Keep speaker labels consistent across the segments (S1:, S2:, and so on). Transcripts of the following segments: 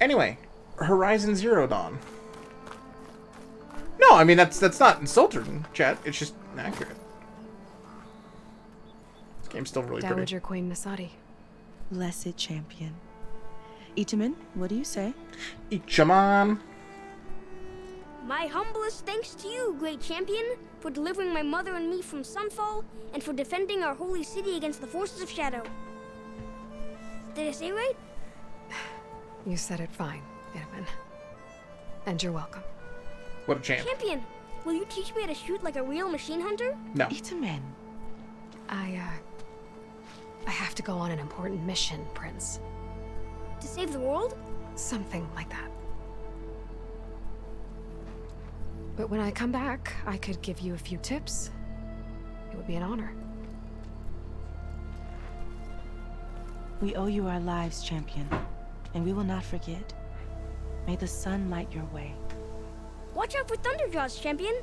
S1: Anyway, Horizon Zero Dawn. No, I mean that's not insulting, chat. It's just inaccurate. This game's still really pretty.
S2: Dowager Queen Nasadi.
S3: Blessed champion. Itaman, what do you say?
S1: Ichaman.
S4: My humblest thanks to you, great champion, for delivering my mother and me from Sunfall, and for defending our holy city against the forces of Shadow. Did I say right?
S2: You said it fine, Edmund. And you're welcome.
S1: What a champ.
S4: Champion, will you teach me how to shoot like a real machine hunter?
S1: No.
S3: Itaman.
S2: I have to go on an important mission, Prince.
S4: To save the world?
S2: Something like that. But when I come back, I could give you a few tips. It would be an honor.
S3: We owe you our lives, champion, and we will not forget. May the sun light your way.
S4: Watch out for Thunderjaws, champion.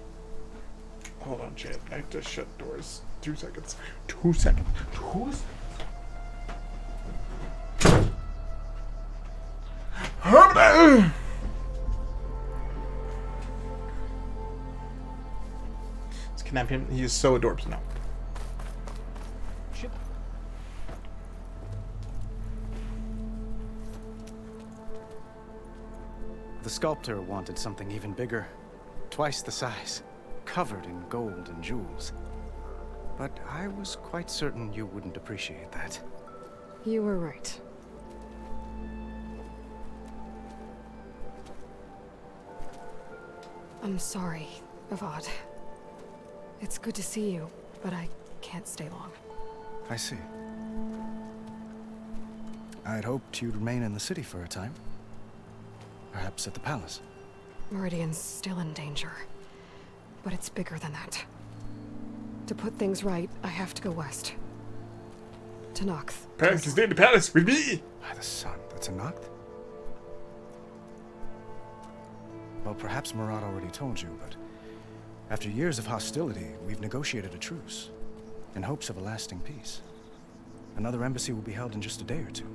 S1: Hold on, chat. I have to shut doors. 2 seconds. 2 seconds. 2 seconds. Let's kidnap him. He is so adorable now.
S5: The sculptor wanted something even bigger, twice the size, covered in gold and jewels. But I was quite certain you wouldn't appreciate that.
S2: You were right. I'm sorry, Avad. It's good to see you, but I can't stay long.
S5: I see. I'd hoped you'd remain in the city for a time. Perhaps at the palace.
S2: Meridian's still in danger, but it's bigger than that. To put things right, I have to go west. To Nox.
S1: Parents can stay in the palace with me!
S5: By the sun, that's a Nacht? Well, perhaps Marat already told you, but after years of hostility, we've negotiated a truce, in hopes of a lasting peace. Another embassy will be held in just a day or two.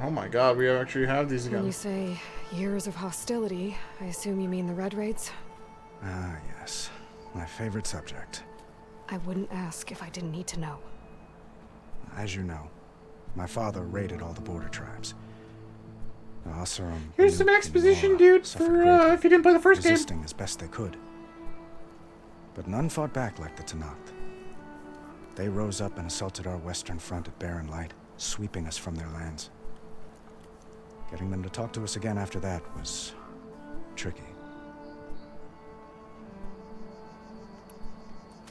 S1: Oh my god, we actually have these again.
S2: When you say years of hostility, I assume you mean the Red Raids?
S5: Ah, yes. My favorite subject.
S2: I wouldn't ask if I didn't need to know.
S5: As you know, my father raided all the border tribes.
S1: Here's some exposition, dude, for if you didn't play the first game.
S5: Resisting as best they could. But none fought back like the Tenakth. They rose up and assaulted our western front at Barren Light, sweeping us from their lands. Getting them to talk to us again after that was tricky.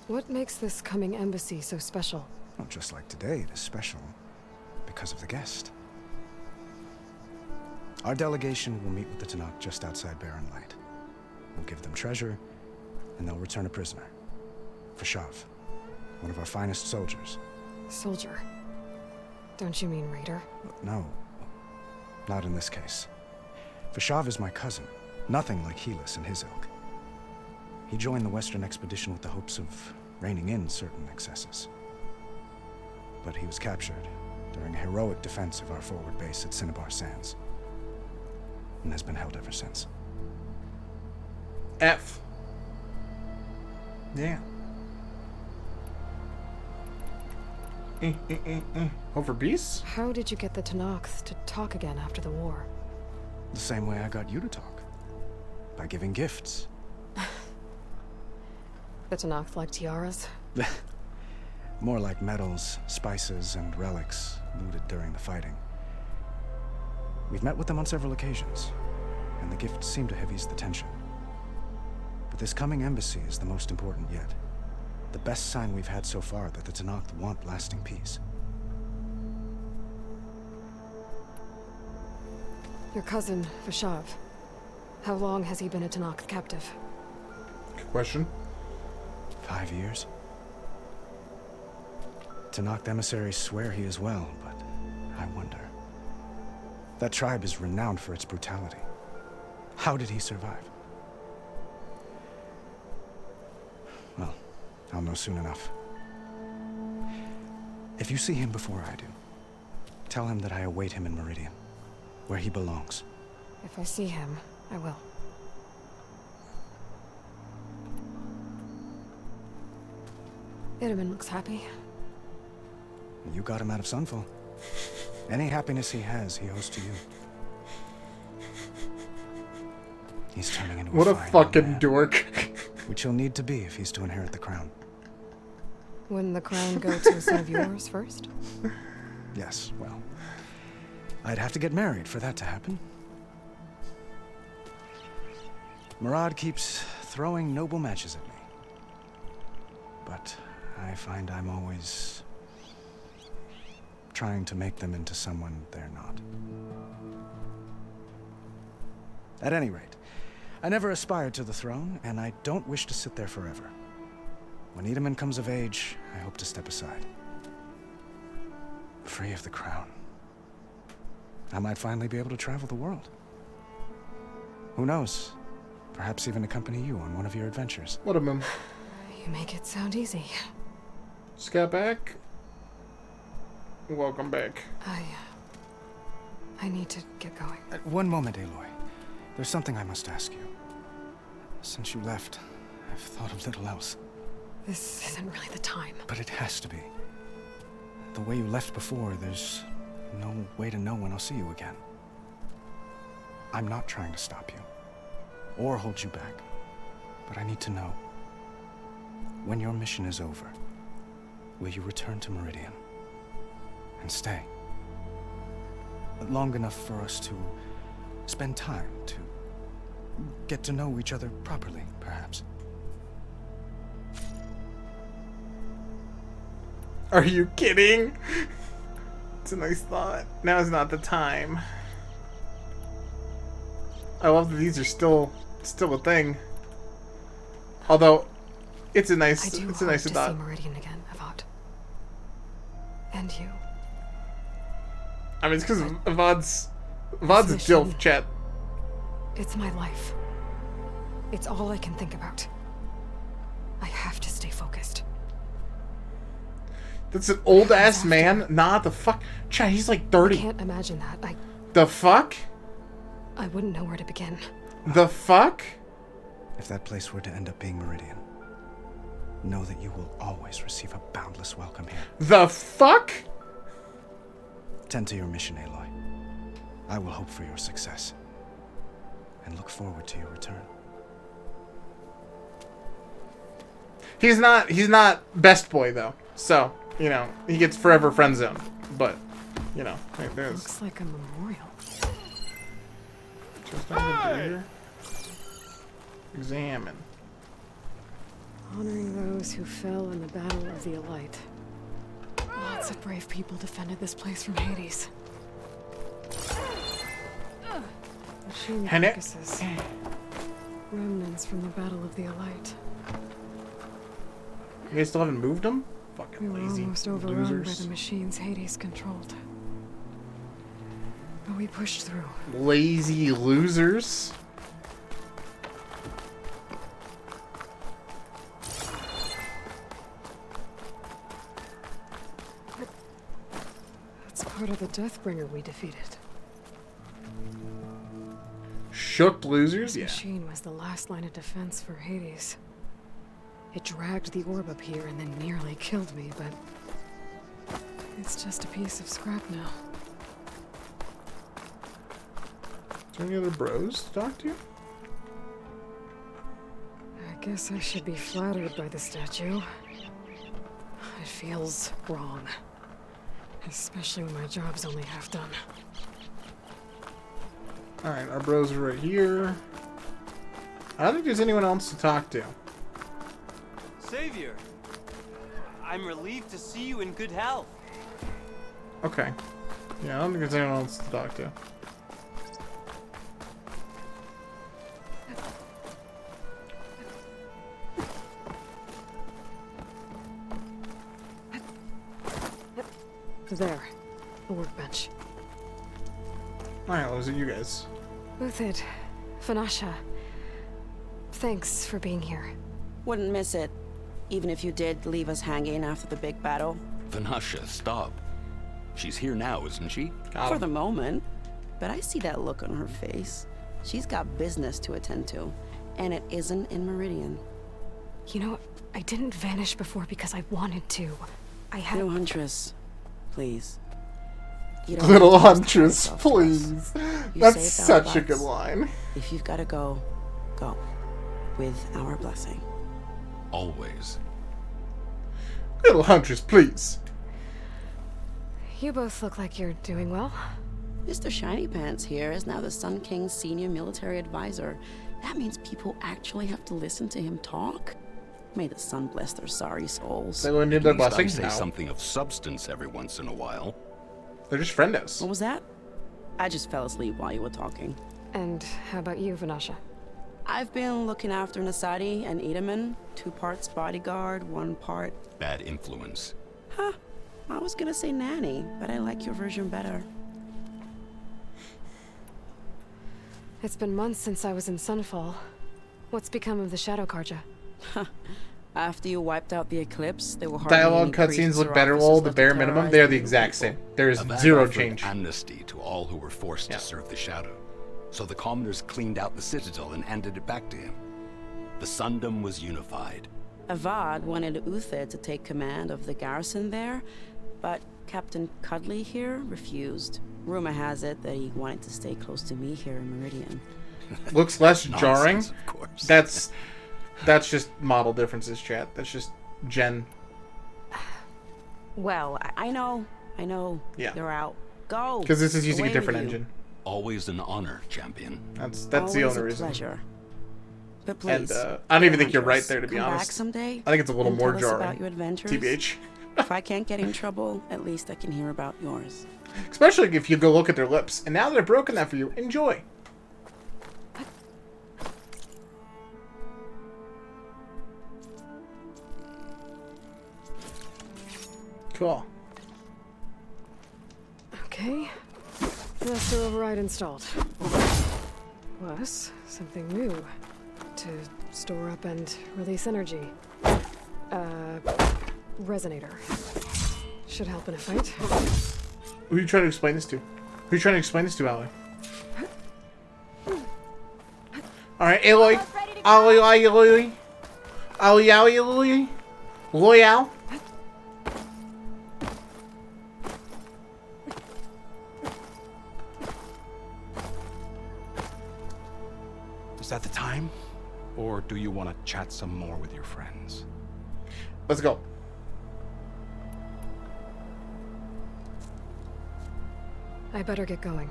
S2: What makes this coming embassy so special?
S5: Well, just like today, it is special because of the guest. Our delegation will meet with the Tenakth just outside Barren Light. We'll give them treasure, and they'll return a prisoner. Fashav, one of our finest soldiers.
S2: Soldier? Don't you mean raider?
S5: No, not in this case. Fashav is my cousin, nothing like Helis and his ilk. He joined the Western expedition with the hopes of reining in certain excesses. But he was captured during a heroic defense of our forward base at Cinnabar Sands, and has been held ever since.
S1: F. Yeah. Over beasts?
S2: How did you get the Tenakth to talk again after the war?
S5: The same way I got you to talk. By giving gifts.
S2: The Tenakth like tiaras?
S5: More like medals, spices, and relics looted during the fighting. We've met with them on several occasions, and the gifts seem to have eased the tension. But this coming embassy is the most important yet. The best sign we've had so far that the Tenakth want lasting peace.
S2: Your cousin, Fashav. How long has he been a Tenakth captive?
S1: Good question.
S5: 5 years. Tenakth emissaries swear he is well, but I wonder. That tribe is renowned for its brutality. How did he survive? Well, I'll know soon enough. If you see him before I do, Tell him that I await him in Meridian, where he belongs.
S2: If I see him, I will. Itaman looks happy.
S5: You got him out of Sunfall. Any happiness he has, he owes to you. He's turning into
S1: What a
S5: fine
S1: fucking
S5: man,
S1: dork.
S5: which he'll need to be if he's to inherit the crown.
S2: Wouldn't the crown go to some of yours first?
S5: Yes, well, I'd have to get married for that to happen. Murad keeps throwing noble matches at me. But I find I'm always trying to make them into someone they're not. At any rate, I never aspired to the throne, and I don't wish to sit there forever. When Itaman comes of age, I hope to step aside. Free of the crown. I might finally be able to travel the world. Who knows? Perhaps even accompany you on one of your adventures.
S1: What a move.
S2: You make it sound easy.
S1: Scout back. Welcome back.
S2: I need to get going.
S5: One moment, Aloy. There's something I must ask you. Since you left, I've thought of little else.
S2: This isn't really the time.
S5: But it has to be. The way you left before, there's no way to know when I'll see you again. I'm not trying to stop you, or hold you back. But I need to know. When your mission is over, will you return to Meridian? And stay? Long enough for us to spend time, to get to know each other properly, perhaps.
S1: Are you kidding? It's a nice thought. Now is not the time. I love that these are still a thing. Although, it's a nice thought.
S2: I do hope to see Meridian again, Avad. And you.
S1: I mean, it's because Avad's a Jilf, chat.
S2: It's my life. It's all I can think about. I have to stay focused.
S1: That's an old ass man. Nah, the fuck, chat. He's like 30.
S2: I can't imagine that.
S1: The fuck?
S2: I wouldn't know where to begin.
S1: The fuck?
S5: If that place were to end up being Meridian, know that you will always receive a boundless welcome here.
S1: The fuck?
S5: Tend to your mission, Aloy. I will hope for your success. And look forward to your return.
S1: He's not best boy though. So, you know, he gets forever friend zone. But, you know, there's
S2: Looks like a memorial.
S1: just over here. Examine.
S2: Honoring those who fell in the Battle of the Elite. Lots of brave people defended this place from Hades. Machine carcasses. Remnants from the Battle of the Elite.
S1: You guys still haven't moved him?
S2: We
S1: Fucking
S2: were
S1: lazy
S2: almost overrun by
S1: losers.
S2: the machines Hades controlled. But we pushed through.
S1: Lazy losers.
S2: That's part of the Deathbringer we defeated.
S1: Shook losers?
S2: This
S1: Yeah.
S2: machine was the last line of defense for Hades. It dragged the orb up here and then nearly killed me, but it's just a piece of scrap now.
S1: Is there any other bros to talk to?
S2: I guess I should be flattered by the statue. It feels wrong. Especially when my job's only half done.
S1: Alright, our bros are right here. I don't think there's anyone else to talk to.
S6: Savior, I'm relieved to see you in good health.
S1: Okay. Yeah, I don't think there's anyone else to talk to.
S2: There. A workbench.
S1: Alright, those are you guys.
S2: Uthid. Fanasha. Thanks for being here.
S7: Wouldn't miss it, even if you did leave us hanging after the big battle.
S8: Vanasha, stop.
S7: She's here now, isn't she?
S1: Got
S8: For
S1: him.
S8: the moment. But I see that look on her face. She's got business to attend to. And it isn't in Meridian.
S2: You know, I didn't vanish before because I wanted to. I had...
S8: No, Huntress. Please. You don't
S1: Little
S8: have to
S1: Huntress,
S8: justify yourself to us.
S1: please.
S8: You
S1: That's
S8: saved our
S1: such a good
S8: butts.
S1: line.
S8: If you've got to go, go. With our blessing.
S7: Always.
S1: Little Huntress, please.
S2: You both look like you're doing well.
S8: Mr. Shiny Pants here is now the Sun King's senior military advisor. That means people actually have to listen to him talk? May the sun bless their sorry souls.
S1: They will need their
S7: At least I
S1: blessings
S7: say
S1: now.
S7: something of substance every once in a while.
S1: They're just friendos.
S8: What was that? I just fell asleep while you were talking.
S2: And how about you, Vanasha?
S8: I've been looking after Nasadi and Edaman. 2 parts bodyguard, 1 part...
S7: Bad influence.
S8: Huh. I was gonna say nanny, but I like your version better.
S2: It's been months since I was in Sunfall. What's become of the Shadow Karja?
S8: After you wiped out the eclipse, there were hardly
S1: Dialogue
S8: any
S1: cutscenes
S8: priests
S1: look
S8: or
S1: better,
S8: officers
S1: all the
S8: left to
S1: bare minimum.
S8: terrorize
S1: They are the
S8: people.
S1: exact same. There is
S7: Avad
S1: zero
S7: offered
S1: change.
S7: amnesty to all who were forced
S1: Yeah.
S7: to serve the Shadow. So the commoners cleaned out the citadel and handed it back to him. The Sundom was unified.
S8: Avad wanted Uther to take command of the garrison there, but Captain Cudley here refused. Rumor has it that he wanted to stay close to me here in Meridian.
S1: Looks less jarring.
S7: Nonsense, of course.
S1: That's just model differences, chat. That's just gen.
S8: Well, I know.
S1: Yeah.
S8: You're out. Go.
S1: Because this is using a
S8: Away
S1: different
S8: with you.
S1: engine.
S7: Always an honor, champion.
S1: That's
S8: Always
S1: the only
S8: a
S1: reason.
S8: Pleasure. But
S1: And
S8: please,
S1: I don't even think you're
S8: Huntress,
S1: right there, to be
S8: come back
S1: honest.
S8: someday
S1: I think it's a little
S8: and
S1: more
S8: tell us
S1: jarring.
S8: about your adventures.
S1: TBH.
S8: If I can't get in trouble, at least I can hear about yours.
S1: Especially if you go look at their lips. And now that I've broken that for you, enjoy. Cool.
S2: Okay. Master override installed. Plus, something new. To store up and release energy. Resonator. Should help in a fight.
S1: Who are you trying to explain this to? Who are you trying to explain this to, Aloy? Alright, Aloy. Aloy. Aloy. Loyal.
S5: Is that the time? Or do you want to chat some more with your friends?
S1: Let's go.
S2: I better get going.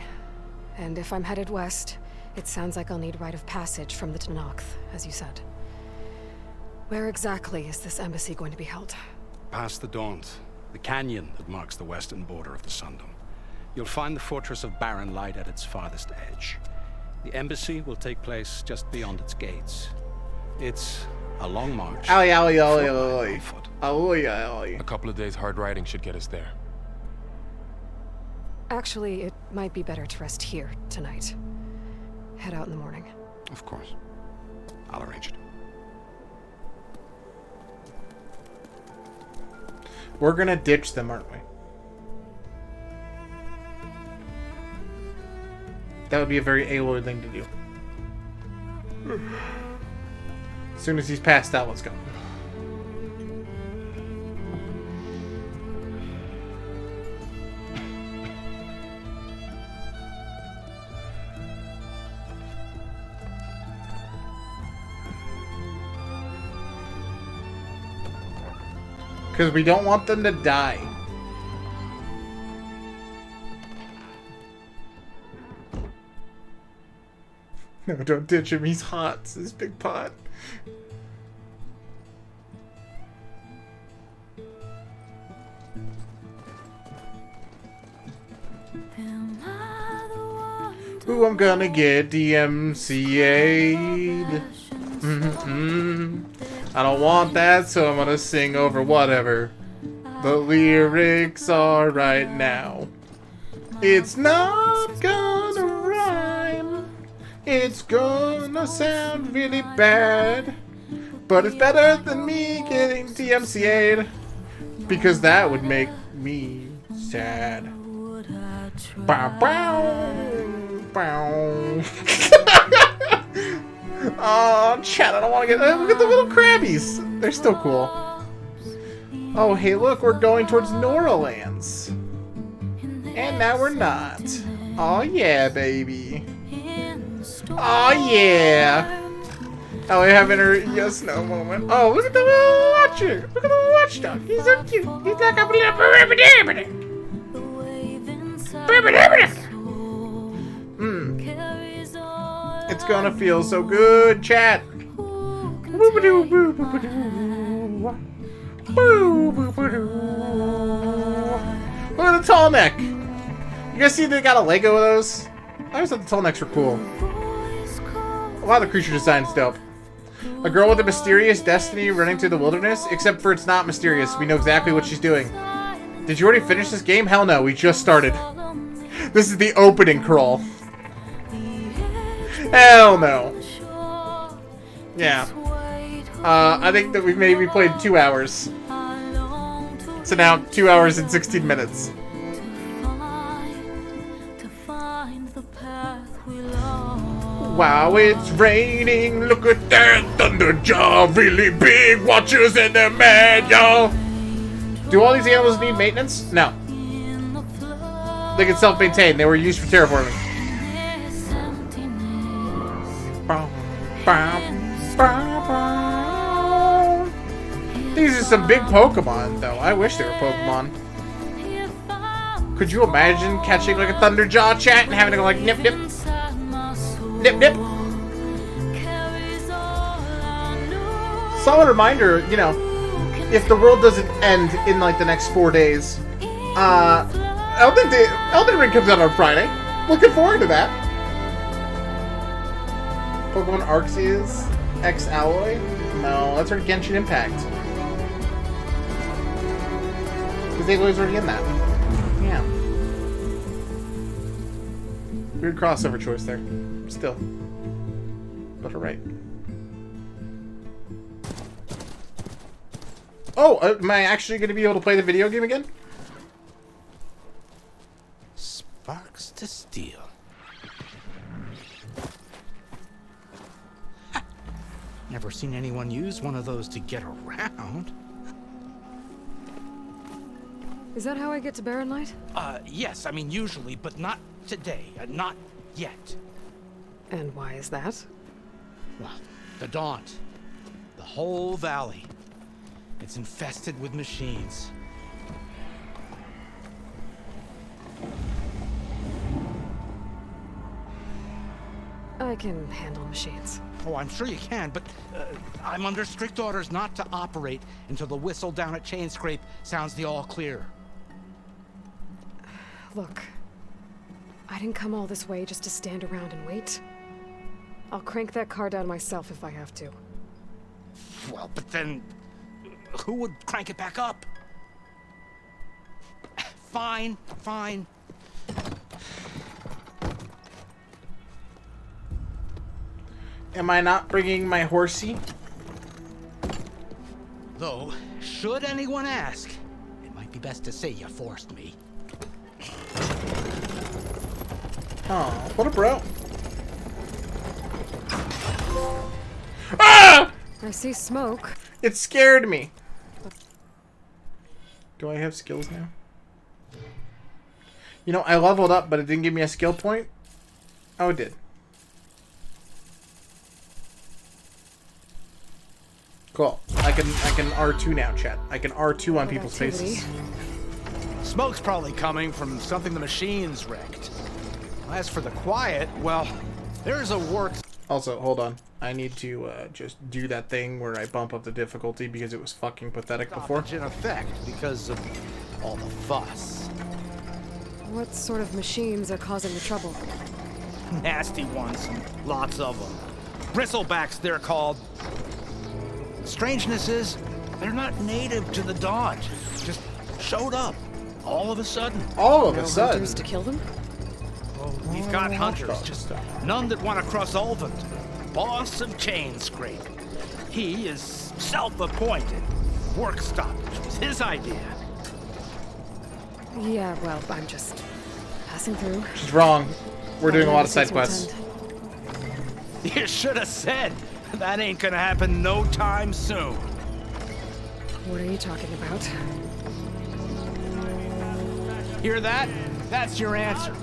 S2: And if I'm headed west, it sounds like I'll need rite of passage from the Tenakth, as you said. Where exactly is this embassy going to be held?
S9: Past the Daunt, the canyon that marks the western border of the Sundom. You'll find the fortress of Barren Light at its farthest edge. The embassy will take place just beyond its gates. It's a long march.
S1: Aloy.
S9: on foot.
S1: Aloy.
S10: A couple of days hard riding should get us there.
S2: Actually, it might be better to rest here tonight. Head out in the morning.
S9: Of course. I'll arrange it.
S1: We're gonna ditch them, aren't we? That would be a very Aloy thing to do. As soon as he's passed out, let's go. Because we don't want them to die. No, don't ditch him. He's hot. It's his big pot. Ooh, I'm gonna get DMCA'd. I don't want that, so I'm gonna sing over whatever the lyrics are right now. It's not gonna rhyme. It's gonna sound really bad. But it's better than me getting DMCA'd. Because that would make me sad. Bow, bow, bow. Oh, chat, I don't want to get... Look at the little crabbies. They're still cool. Oh, hey, look, we're going towards Nora Lands. And now we're not. Oh, yeah, baby. Oh, yeah. Oh, we're having her yes-no moment. Oh, look at the little watcher. Look at the little watchdog. He's so cute. He's like a little It's gonna feel so good, chat. Look at the tall neck. You guys see they got a Lego of those? I always thought the tall necks were cool. A lot of the creature design's dope. A girl with a mysterious destiny running through the wilderness, except for it's not mysterious. We know exactly what she's doing. Did you already finish this game? Hell no, we just started. This is the opening crawl. Hell no. Yeah. I think that we've maybe played 2 hours. So now 2 hours and 16 minutes. Wow, it's raining. Look at that thunderjaw. Really big watchers and they're mad, y'all. Do all these animals need maintenance? No. They can self-maintain. They were used for terraforming. These are some big Pokemon, though. I wish they were Pokemon. Could you imagine catching like a Thunderjaw, chat, and having to go like nip nip? Nip nip? Solid reminder, you know, if the world doesn't end in like the next 4 days, Elden Ring comes out on Friday. Looking forward to that. Pokemon Arceus X Alloy? No, that's our Genshin Impact. Because Aloy's already in that. Yeah. Weird crossover choice there. Still. But alright. Oh, am I actually going to be able to play the video game again?
S11: Sparks to steel. Never seen anyone use one of those to get around.
S2: Is that how I get to Barren Light?
S11: Yes, I mean usually, but not today. Not yet.
S2: And why is that?
S11: Well, the Daunt. The whole valley. It's infested with machines.
S2: I can handle machines.
S11: Oh, I'm sure you can, but I'm under strict orders not to operate until the whistle down at Chainscrape sounds the all clear.
S2: Look, I didn't come all this way just to stand around and wait. I'll crank that car down myself if I have to.
S11: Well, but then who would crank it back up? Fine, fine.
S1: Am I not bringing my horsey?
S11: Though, should anyone ask, it might be best to say you forced me.
S1: Oh, what a bro. Ah!
S2: I see smoke.
S1: It scared me. Do I have skills now? You know, I leveled up, but it didn't give me a skill point. Oh, it did. Cool. I can R2 now, chat. I can R2 on people's faces.
S11: Smoke's probably coming from something the machines wrecked. As for the quiet, well, there's a work.
S1: Also, hold on. I need to just do that thing where I bump up the difficulty because it was fucking pathetic before.
S11: In effect, because of all the fuss.
S2: What sort of machines are causing the trouble?
S11: Nasty ones, and lots of them. Bristlebacks, they're called. Strangeness is, they're not native to the Daunt. Just showed up, all of a sudden.
S1: All of a sudden?
S2: Hunters to kill them?
S11: Oh, we've got hunters, just none that want to cross Ulvund. Boss of Chainscrape. He is self-appointed. Work stoppage was his idea.
S2: Yeah, well, I'm just passing through.
S1: She's wrong. We're doing a lot of side quests.
S11: You should have said. That ain't gonna happen no time soon.
S2: What are you talking about?
S11: Hear that? That's your answer.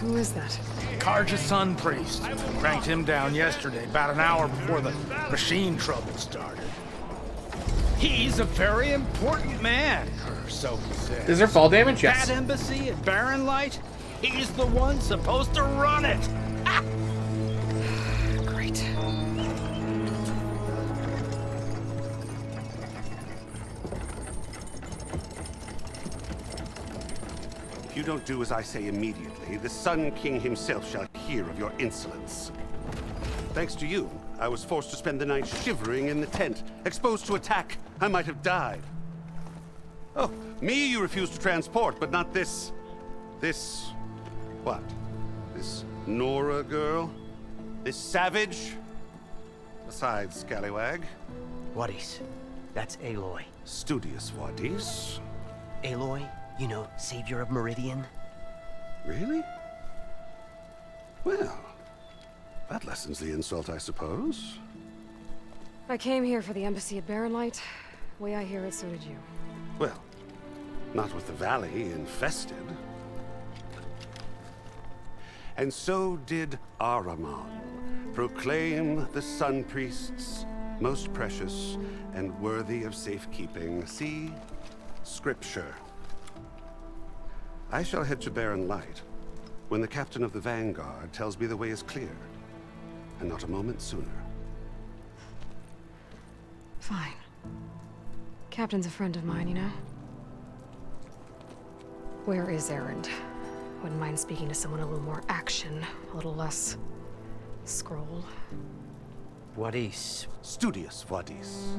S2: Who is that?
S11: Karja's son priest. Cranked him down yesterday, about an hour before the machine trouble started. He's a very important man, or so he says.
S1: Is there fall damage? Yes.
S11: That embassy at Barren Light? He's the one supposed to run it. Ah!
S2: Great.
S12: If you don't do as I say immediately, the Sun King himself shall hear of your insolence. Thanks to you, I was forced to spend the night shivering in the tent, exposed to attack. I might have died. Oh, me you refuse to transport, but not this... what? This Nora girl? This savage? Besides, scallywag.
S13: Wadis. That's Aloy.
S12: Studious Wadis.
S13: Aloy, you know, savior of Meridian.
S12: Really? Well, that lessens the insult, I suppose.
S2: I came here for the embassy at Barren Light. Way I hear it, so did you.
S12: Well, not with the valley infested. And so did Ahriman, proclaim the Sun Priests most precious and worthy of safekeeping. See? Scripture. I shall head to Barren Light when the captain of the Vanguard tells me the way is clear, and not a moment sooner.
S2: Fine. Captain's a friend of mine, you know? Where is Erend? Wouldn't mind speaking to someone a little more action, a little less... scroll.
S13: Wadis.
S12: Studious Wadis.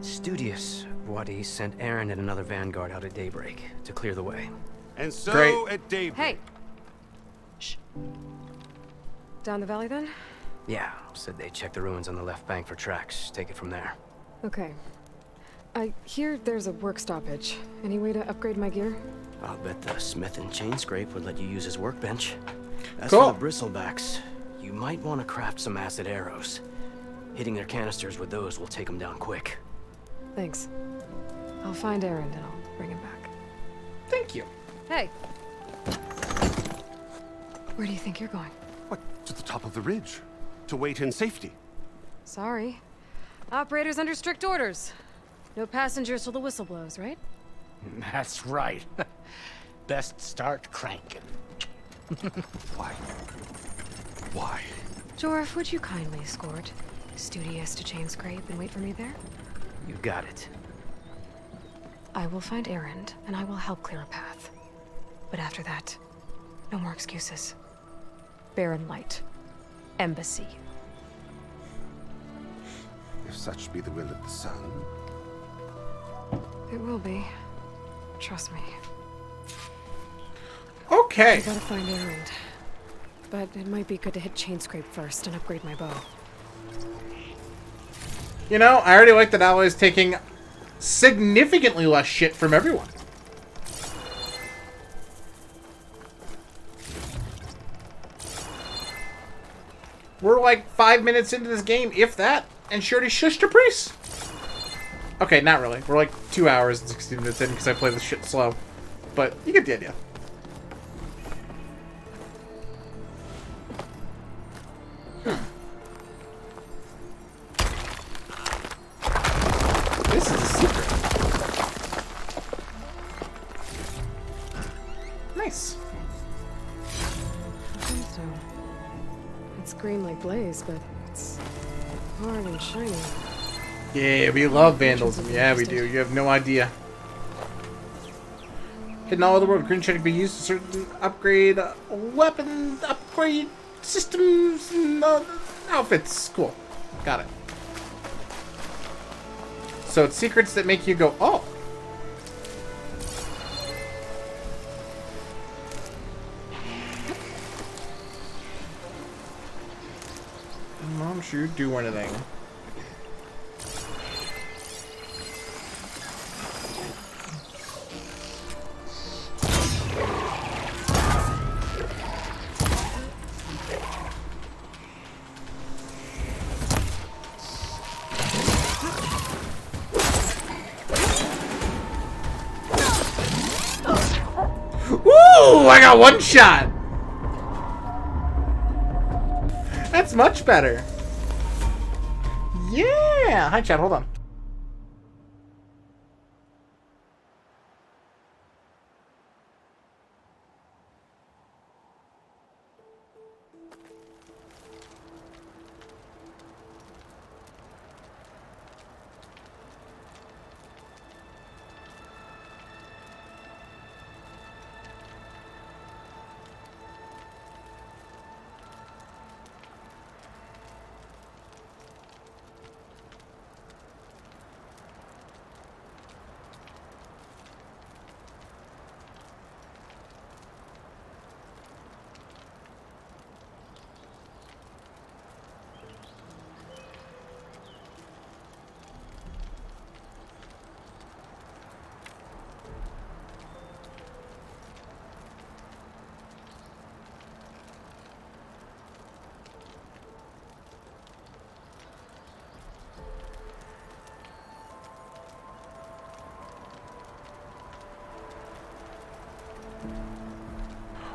S13: Studious Wadis sent Erend and another vanguard out at daybreak to clear the way.
S12: And so
S1: Great.
S12: at daybreak...
S2: Hey! Shh. Down the valley, then?
S13: Yeah, said they checked the ruins on the left bank for tracks. Take it from there.
S2: Okay. I hear there's a work stoppage. Any way to upgrade my gear?
S13: I'll bet the smith and chain scrape would let you use his workbench. As
S1: Cool.
S13: for the bristlebacks, you might want to craft some acid arrows. Hitting their canisters with those will take them down quick.
S2: Thanks. I'll find Erend and I'll bring him back.
S1: Thank you.
S2: Hey! Where do you think you're going?
S12: What, to the top of the ridge? To wait in safety?
S2: Sorry. Operator's under strict orders. No passengers till the whistle blows, right?
S11: That's right. Best start cranking.
S12: Why? Why?
S2: Jorf, would you kindly escort Studious to Chain Scrape and wait for me there?
S13: You got it.
S2: I will find Erend, and I will help clear a path. But after that, no more excuses. Barren Light. Embassy.
S12: If such be the will of the sun.
S2: It will be. Trust me.
S1: Okay.
S2: I gotta find Erend. But it might be good to hit Chain Scrape first and upgrade my bow.
S1: You know, I already like that Alloy's taking significantly less shit from everyone. We're like 5 minutes into this game, if that, and she already shushed her priest. Okay, not really. We're like 2 hours and 16 minutes in because I play this shit slow. But you get the idea. This is a secret. Nice.
S2: So, it's green like blaze, but it's hard and shiny.
S1: Yeah, we love vandalism. Yeah, we do. You have no idea. Hidden all over the world, green shiny can be used to certain upgrade weapon upgrade systems and outfits. Cool. Got it. So it's secrets that make you go, oh. Mom, sure do anything. Woo! I got one shot! That's much better. Yeah! Hi, chat. Hold on.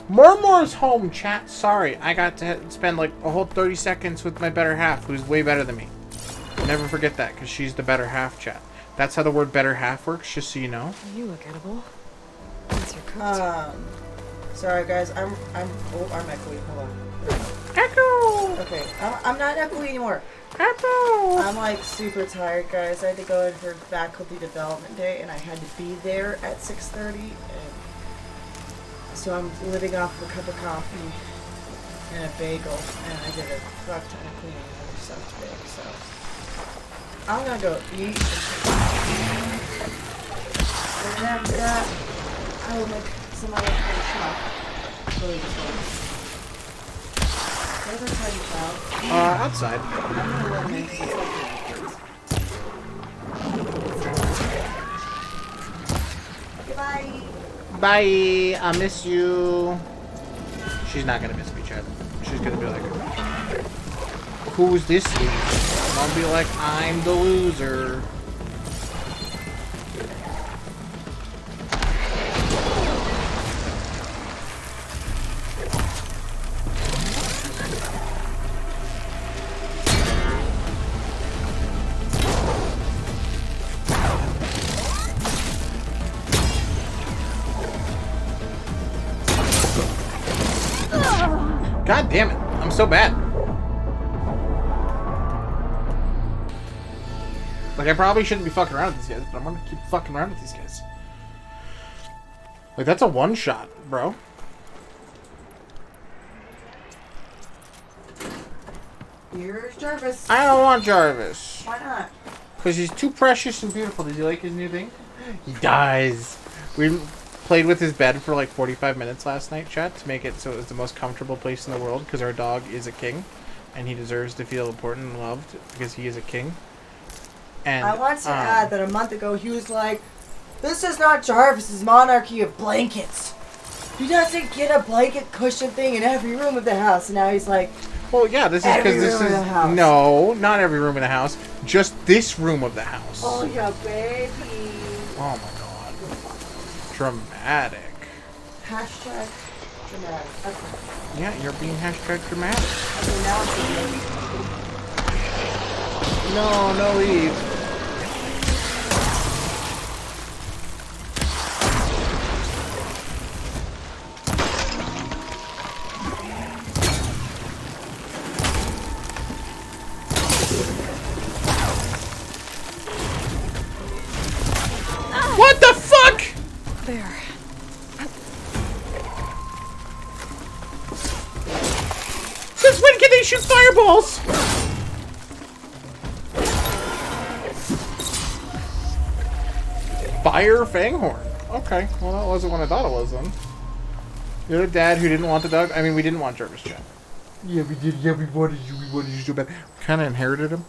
S1: Murmur's home, chat. Sorry, I got to spend like a whole 30 seconds with my better half, who's way better than me. Never forget that, because she's the better half, chat. That's how the word better half works, just so you know.
S2: You look edible. What's your coat?
S14: Sorry guys, I'm echoey. Hold on.
S1: Echo!
S14: Okay, I'm not echoey anymore.
S1: Echo!
S14: I'm like super tired, guys. I had to go in for faculty development day, and I had to be there at 6:30, and so I'm living off a cup of coffee and a bagel, and I did a fuck ton of cleaning and other stuff today, so I'm gonna go eat. And then after that, I will make some other kind of stuff. Really just one. Where's our tiny child?
S1: Outside.
S14: I'm gonna let him in. Goodbye.
S1: Bye. I miss you. She's not gonna miss me, Chad. She's gonna be like, who's this loser? I'll be like, I'm the loser. God damn it. I'm so bad. Like, I probably shouldn't be fucking around with these guys, but I'm gonna keep fucking around with these guys. Like, that's a one-shot, bro.
S14: Here's Jarvis.
S1: I don't want Jarvis.
S14: Why not?
S1: Because he's too precious and beautiful. Does he like his new thing? He dies. We played with his bed for like 45 minutes last night, chat, to make it so it was the most comfortable place in the world, because our dog is a king, and he deserves to feel important and loved because he is a king. And
S14: I want to add that a month ago he was like, "This is not Jarvis's monarchy of blankets. He doesn't get a blanket cushion thing in every room of the house." And now he's like,
S1: well, yeah, this is because this is no, not every room in the house, just this room of the house.
S14: "Oh yeah, baby."
S1: Oh my god. Dramatic.
S14: Hashtag dramatic. Okay.
S1: Yeah, you're being hashtag dramatic.
S14: Okay, now I'm
S1: No leave. What the fuck?
S2: There.
S1: Since when can they shoot fireballs? Fire Fanghorn. Okay, well that wasn't what I thought it was then. You're a dad who didn't want the dog? I mean, we didn't want Jarvis, Chat. Yeah, we did. Yeah, we wanted you so bad. We kind of inherited him.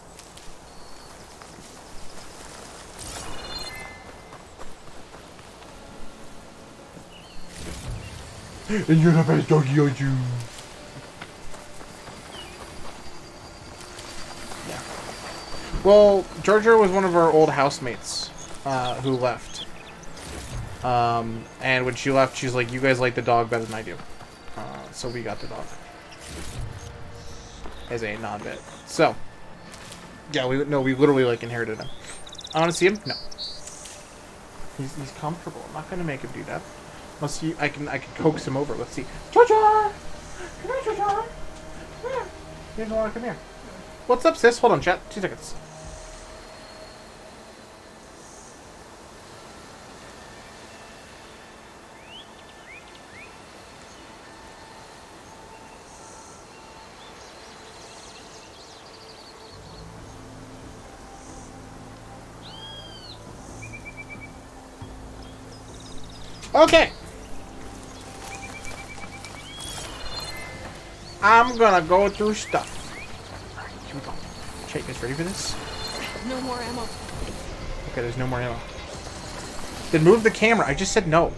S1: And you're the best doggy, aren't you? Yeah. Well, Georgia was one of our old housemates who left. And when she left, she's like, you guys like the dog better than I do. So we got the dog. As a non-bit. So. Yeah, we literally, like, inherited him. I want to see him? No. He's comfortable. I'm not going to make him do that. Unless I can coax him over. Let's see. Cha-cha! Come here, Cha-cha! Come here. He doesn't want to come here. What's up, sis? Hold on, chat. 2 seconds. Okay. I'm gonna go through stuff. Alright, here we go. Chat, you guys ready for this?
S2: No more ammo.
S1: Okay, there's no more ammo. Then move the camera. I just said no.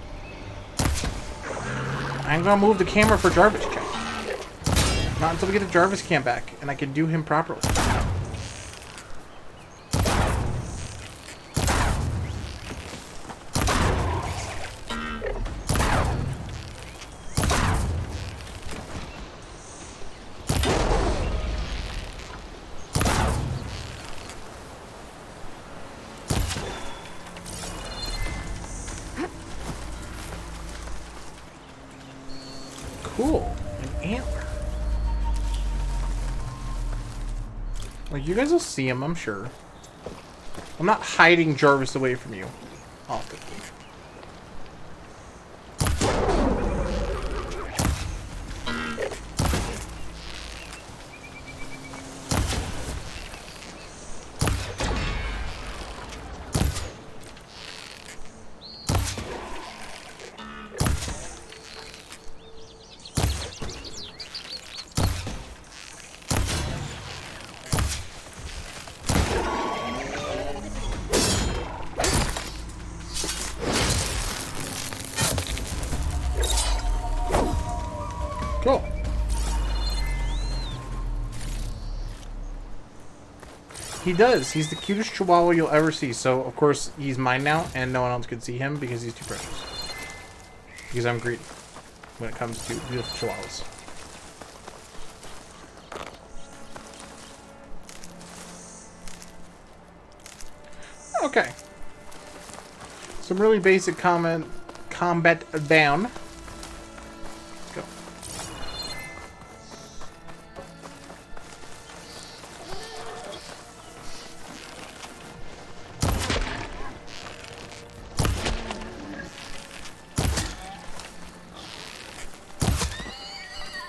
S1: I'm gonna move the camera for Jarvis, chat. Not until we get the Jarvis cam back and I can do him properly. Cool. An antler. Like, you guys will see him, I'm sure. I'm not hiding Jarvis away from you. Often. Cool. He does. He's the cutest chihuahua you'll ever see. So, of course, he's mine now, and no one else could see him because he's too precious. Because I'm greedy when it comes to beautiful chihuahuas. Okay. Some really basic combat down. Let's go.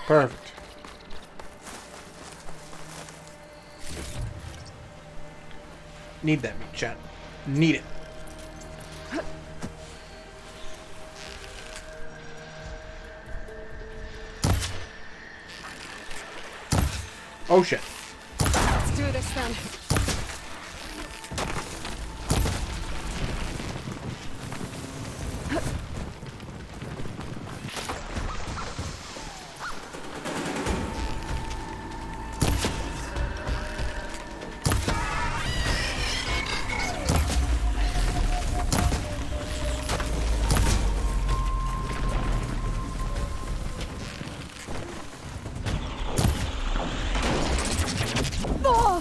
S1: Perfect. Need that meat, chat. Need it. Oh shit.
S2: Let's do this then.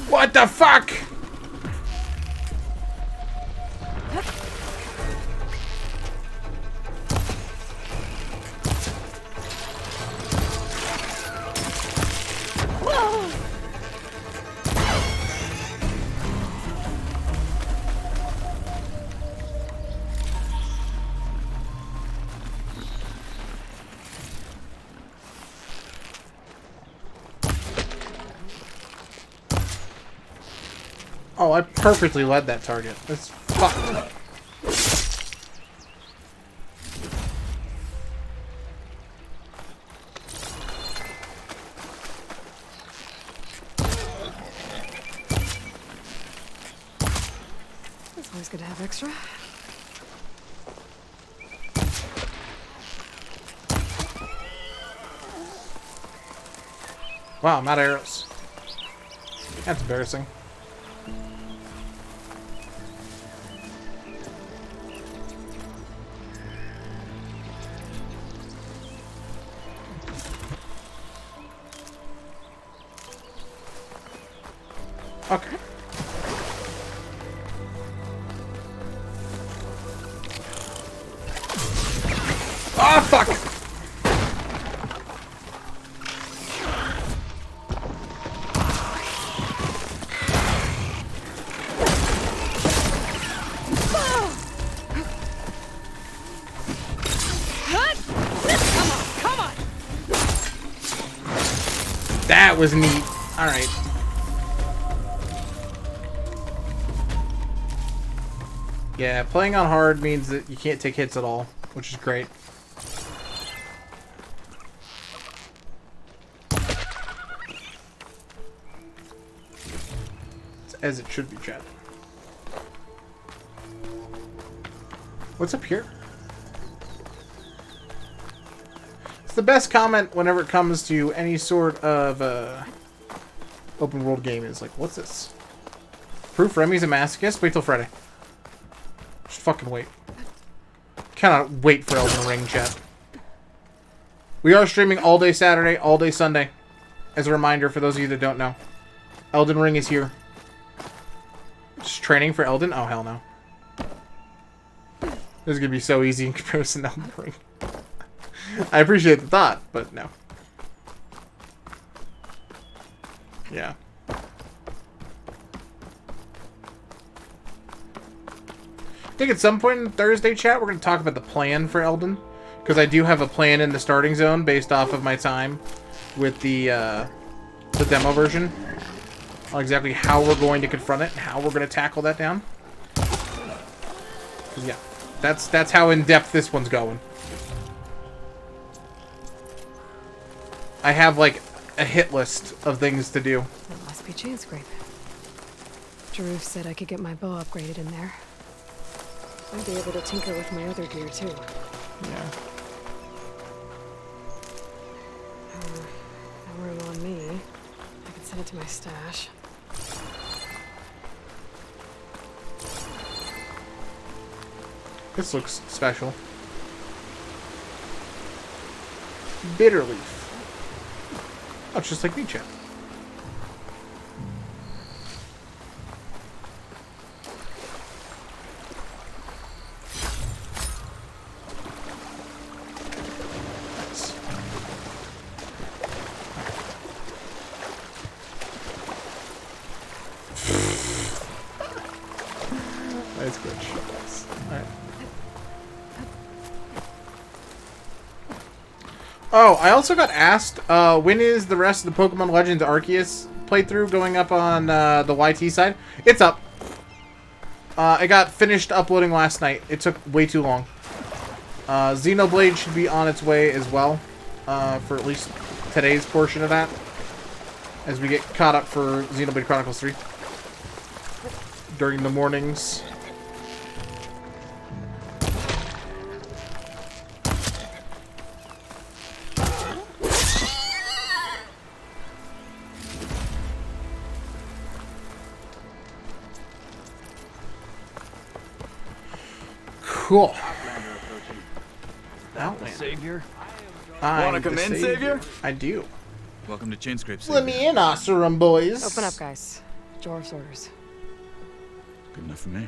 S1: What the fuck? Oh, I perfectly led that target. That's fucked.
S2: It's always good to have extra.
S1: Wow, I'm out of arrows. That's embarrassing. Okay. Oh, fuck!
S2: Come on!
S1: That was neat. Alright. Yeah, playing on hard means that you can't take hits at all, which is great. As it should be, chat. What's up here? It's the best comment whenever it comes to any sort of open world game is like, what's this? Proof Remy's a masochist? Wait till Friday. Just fucking wait. Cannot wait for Elden Ring, chat. We are streaming all day Saturday, all day Sunday. As a reminder for those of you that don't know. Elden Ring is here. Just training for Elden? Oh, hell no. This is going to be so easy in comparison to Elden Ring. I appreciate the thought, but no. Yeah. I think at some point in Thursday chat, we're going to talk about the plan for Elden. Because I do have a plan in the starting zone based off of my time with the demo version. On exactly how we're going to confront it and how we're going to tackle that down. 'Cause yeah, that's how in-depth this one's going. I have like a hit list of things to do.
S2: That must be Chainscrape. Jaruf said I could get my bow upgraded in there. I'd be able to tinker with my other gear too.
S1: Yeah.
S2: No room on me. I could send it to my stash.
S1: This looks special. Bitter leaf. Oh, it's just like me, chat. Nice. Nice glitch. Nice. Alright. Oh, I also got asked, when is the rest of the Pokemon Legends Arceus playthrough going up on the YT side? It's up. I got finished uploading last night. It took way too long. Xenoblade should be on its way as well, for at least today's portion of that, as we get caught up for Xenoblade Chronicles 3 during the mornings. Cool.
S15: Outlander. Savior?
S1: Want
S15: to come in, Savior?
S1: I do.
S15: Welcome to Chainscrape, Savior.
S1: Let me in, Oseram boys.
S2: Open up, guys. Jorv's orders.
S15: Good enough for me.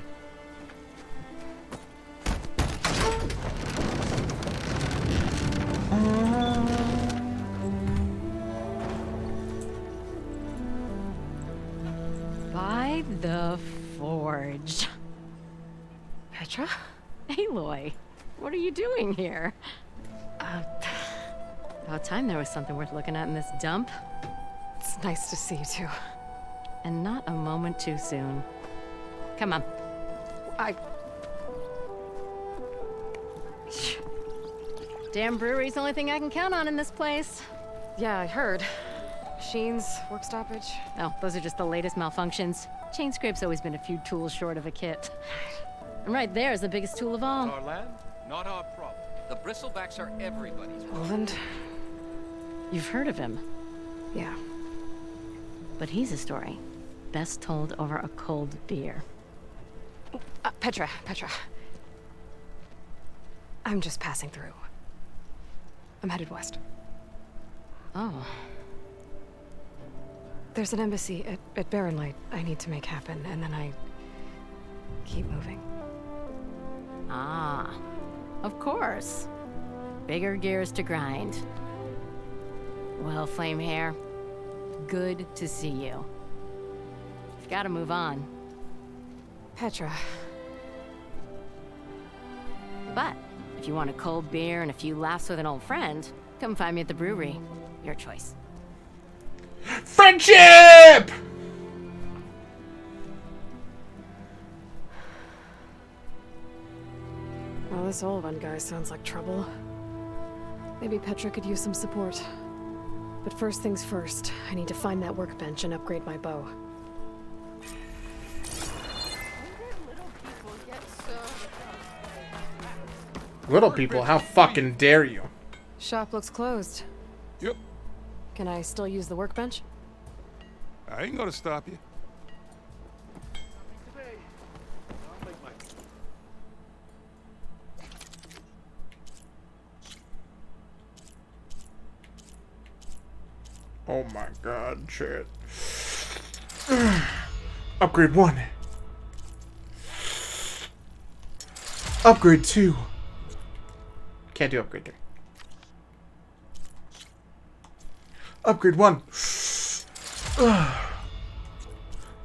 S16: By the Forge.
S2: Petra?
S16: Aloy, what are you doing here? About time there was something worth looking at in this dump.
S2: It's nice to see you too.
S16: And not a moment too soon. Come on. Damn brewery's the only thing I can count on in this place.
S2: Yeah, I heard. Machines, work stoppage.
S16: Oh, those are just the latest malfunctions. Chainscrape's always been a few tools short of a kit. And right there is the biggest tool of all.
S17: Our land, not our problem. The bristlebacks are everybody's problem.
S2: Poland?
S16: You've heard of him.
S2: Yeah.
S16: But he's a story best told over a cold beer.
S2: Petra. I'm just passing through. I'm headed west.
S16: Oh.
S2: There's an embassy at Barren Light I need to make happen, and then I keep moving.
S16: Ah, of course. Bigger gears to grind. Well, Flamehair, good to see you. You've got to move on.
S2: Petra.
S16: But if you want a cold beer and a few laughs with an old friend, come find me at the brewery. Your choice.
S1: Friendship!
S2: Well, this old one guy sounds like trouble. Maybe Petra could use some support. But first things first, I need to find that workbench and upgrade my bow.
S1: Little people, how fucking dare you?
S2: Shop looks closed.
S18: Yep.
S2: Can I still use the workbench?
S18: I ain't gonna stop you.
S1: Oh my god, shit. Upgrade 1. Upgrade 2. Can't do upgrade 3. Upgrade 1.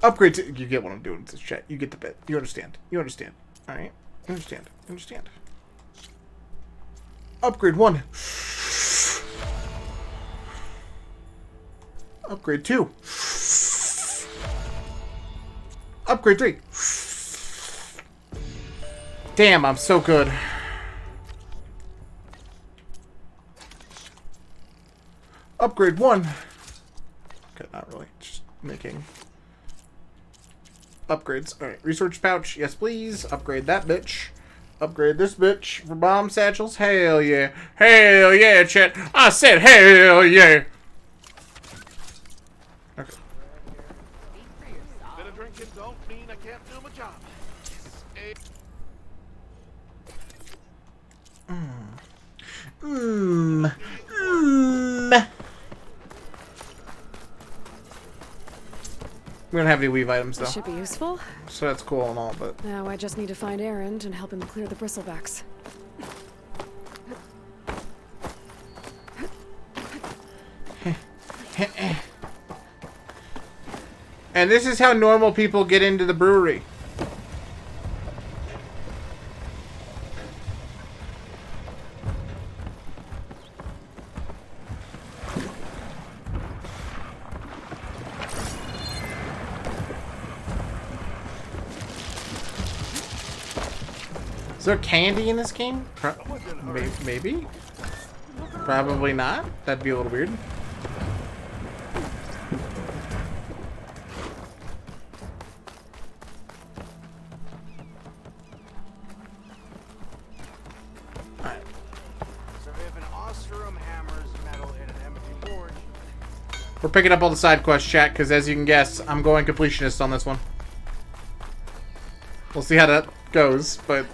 S1: Upgrade 2. You get what I'm doing with this chat. You get the bit. You understand. You understand. Alright? You understand. You understand. Upgrade 1. Upgrade 2. Upgrade 3. Damn, I'm so good. Upgrade 1. Okay, not really. Just making upgrades. Alright, research pouch. Yes, please. Upgrade that bitch. Upgrade this bitch for bomb satchels. Hell yeah. Hell yeah, chat. I said hell yeah. Okay.
S18: Been a drinking don't mean I can't do my job.
S1: We don't have any weave items though.
S2: This should be useful.
S1: So that's cool and all, but
S2: Now I just need to find Erend and help him clear the bristlebacks.
S1: and this is how normal people get into the brewery. Is there candy in this game? Maybe? Probably not. That'd be a little weird. We're picking up all the side quests, chat, because as you can guess, I'm going completionist on this one. We'll see how that goes, but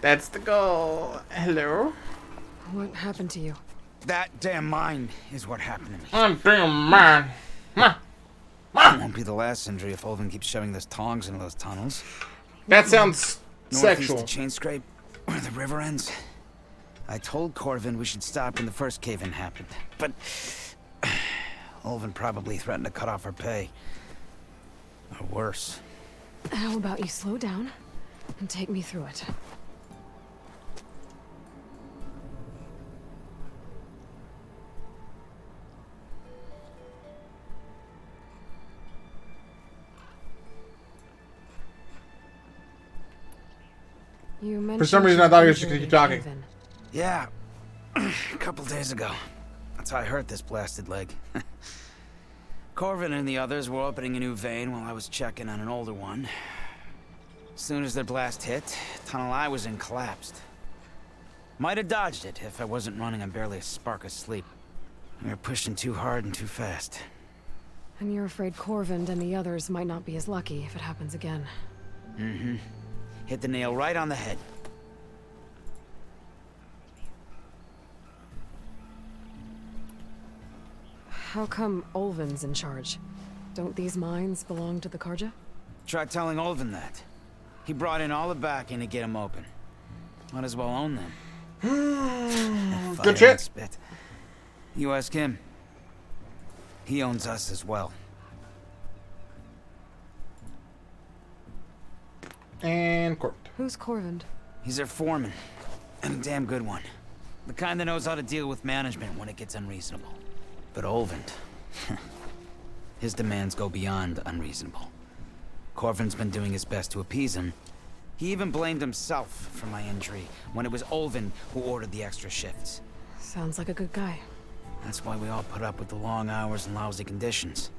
S1: that's the goal. Hello?
S2: What happened to you?
S11: That damn mine is what happened to me.
S1: I'm damn mine.
S11: It won't be the last injury if Olven keeps shoving those tongs into those tunnels.
S1: That sounds sexual.
S11: Northeast of Chain Scrape, where the river ends. I told Corvin we should stop when the first cave-in happened, but Olven probably threatened to cut off her pay. Or worse.
S2: How about you slow down and take me through it? You mentioned
S1: For some reason, I thought you were just gonna keep talking.
S11: Yeah, a couple days ago. That's how I hurt this blasted leg. Corvin and the others were opening a new vein while I was checking on an older one. As soon as their blast hit, the tunnel I was in collapsed. Might have dodged it if I wasn't running on barely a spark of sleep. We were pushing too hard and too fast.
S2: And you're afraid Corvin and the others might not be as lucky if it happens again.
S11: Mm-hmm. Hit the nail right on the head.
S2: How come Olvin's in charge? Don't these mines belong to the Karja?
S11: Try telling Olvin that. He brought in all the backing to get them open. Might as well own them.
S1: Good shit.
S11: Spit. You ask him. He owns us as well.
S1: And Corbin.
S2: Who's Corvind?
S11: He's their foreman. And a damn good one. The kind that knows how to deal with management when it gets unreasonable. But Olvind, his demands go beyond unreasonable. Corvin's been doing his best to appease him. He even blamed himself for my injury when it was Olvind who ordered the extra shifts.
S2: Sounds like a good guy.
S11: That's why we all put up with the long hours and lousy conditions.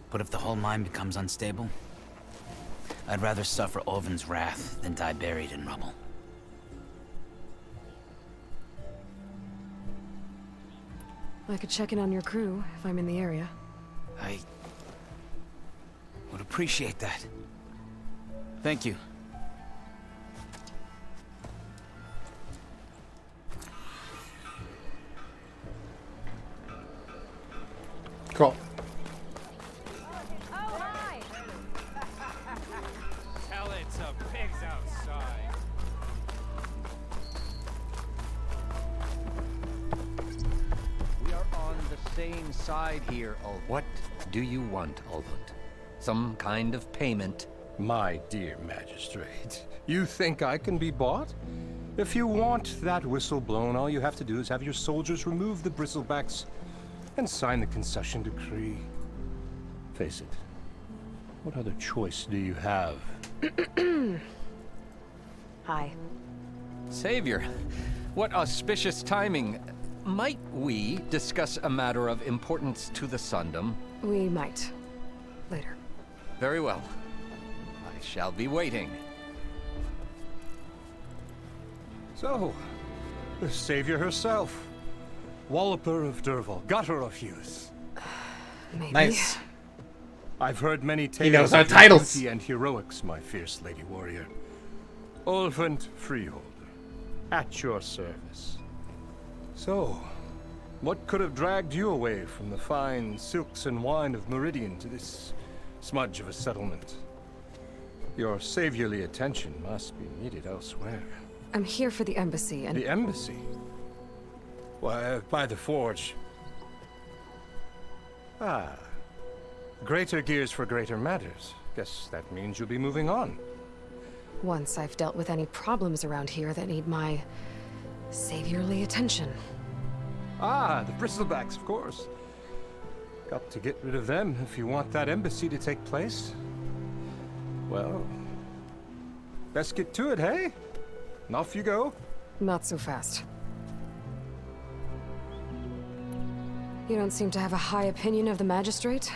S11: But if the whole mine becomes unstable, I'd rather suffer Olvin's wrath than die buried in rubble.
S2: I could check in on your crew if I'm in the area.
S11: I would appreciate that. Thank you.
S1: Cool.
S6: Tell it to pigs outside.
S17: We are on the same side here, Ulvund. What do you want, Ulvund? Some kind of payment?
S9: My dear magistrate, you think I can be bought? If you want that whistle blown, all you have to do is have your soldiers remove the bristlebacks and sign the concession decree. Face it, what other choice do you have?
S2: Hi.
S17: Savior, what auspicious timing. Might we discuss a matter of importance to the Sundom?
S2: We might. Later.
S17: Very well. I shall be waiting.
S9: So, the Savior herself. Walloper of Derval, gutter of youth.
S2: Maybe.
S1: Nice.
S9: I've heard many tales
S1: He knows our
S9: of your
S1: titles.
S9: beauty and heroics, my fierce lady warrior. Ulvund Freeholder, at your service. So, what could have dragged you away from the fine silks and wine of Meridian to this smudge of a settlement? Your saviorly attention must be needed elsewhere.
S2: I'm here for the embassy and...
S9: The embassy? Why, by the forge. Ah. Greater gears for greater matters. Guess that means you'll be moving on.
S2: Once I've dealt with any problems around here that need my... saviorly attention.
S9: Ah, the bristlebacks, of course. Got to get rid of them if you want that embassy to take place. Well, best get to it, hey? And off you go.
S2: Not so fast. You don't seem to have a high opinion of the magistrate?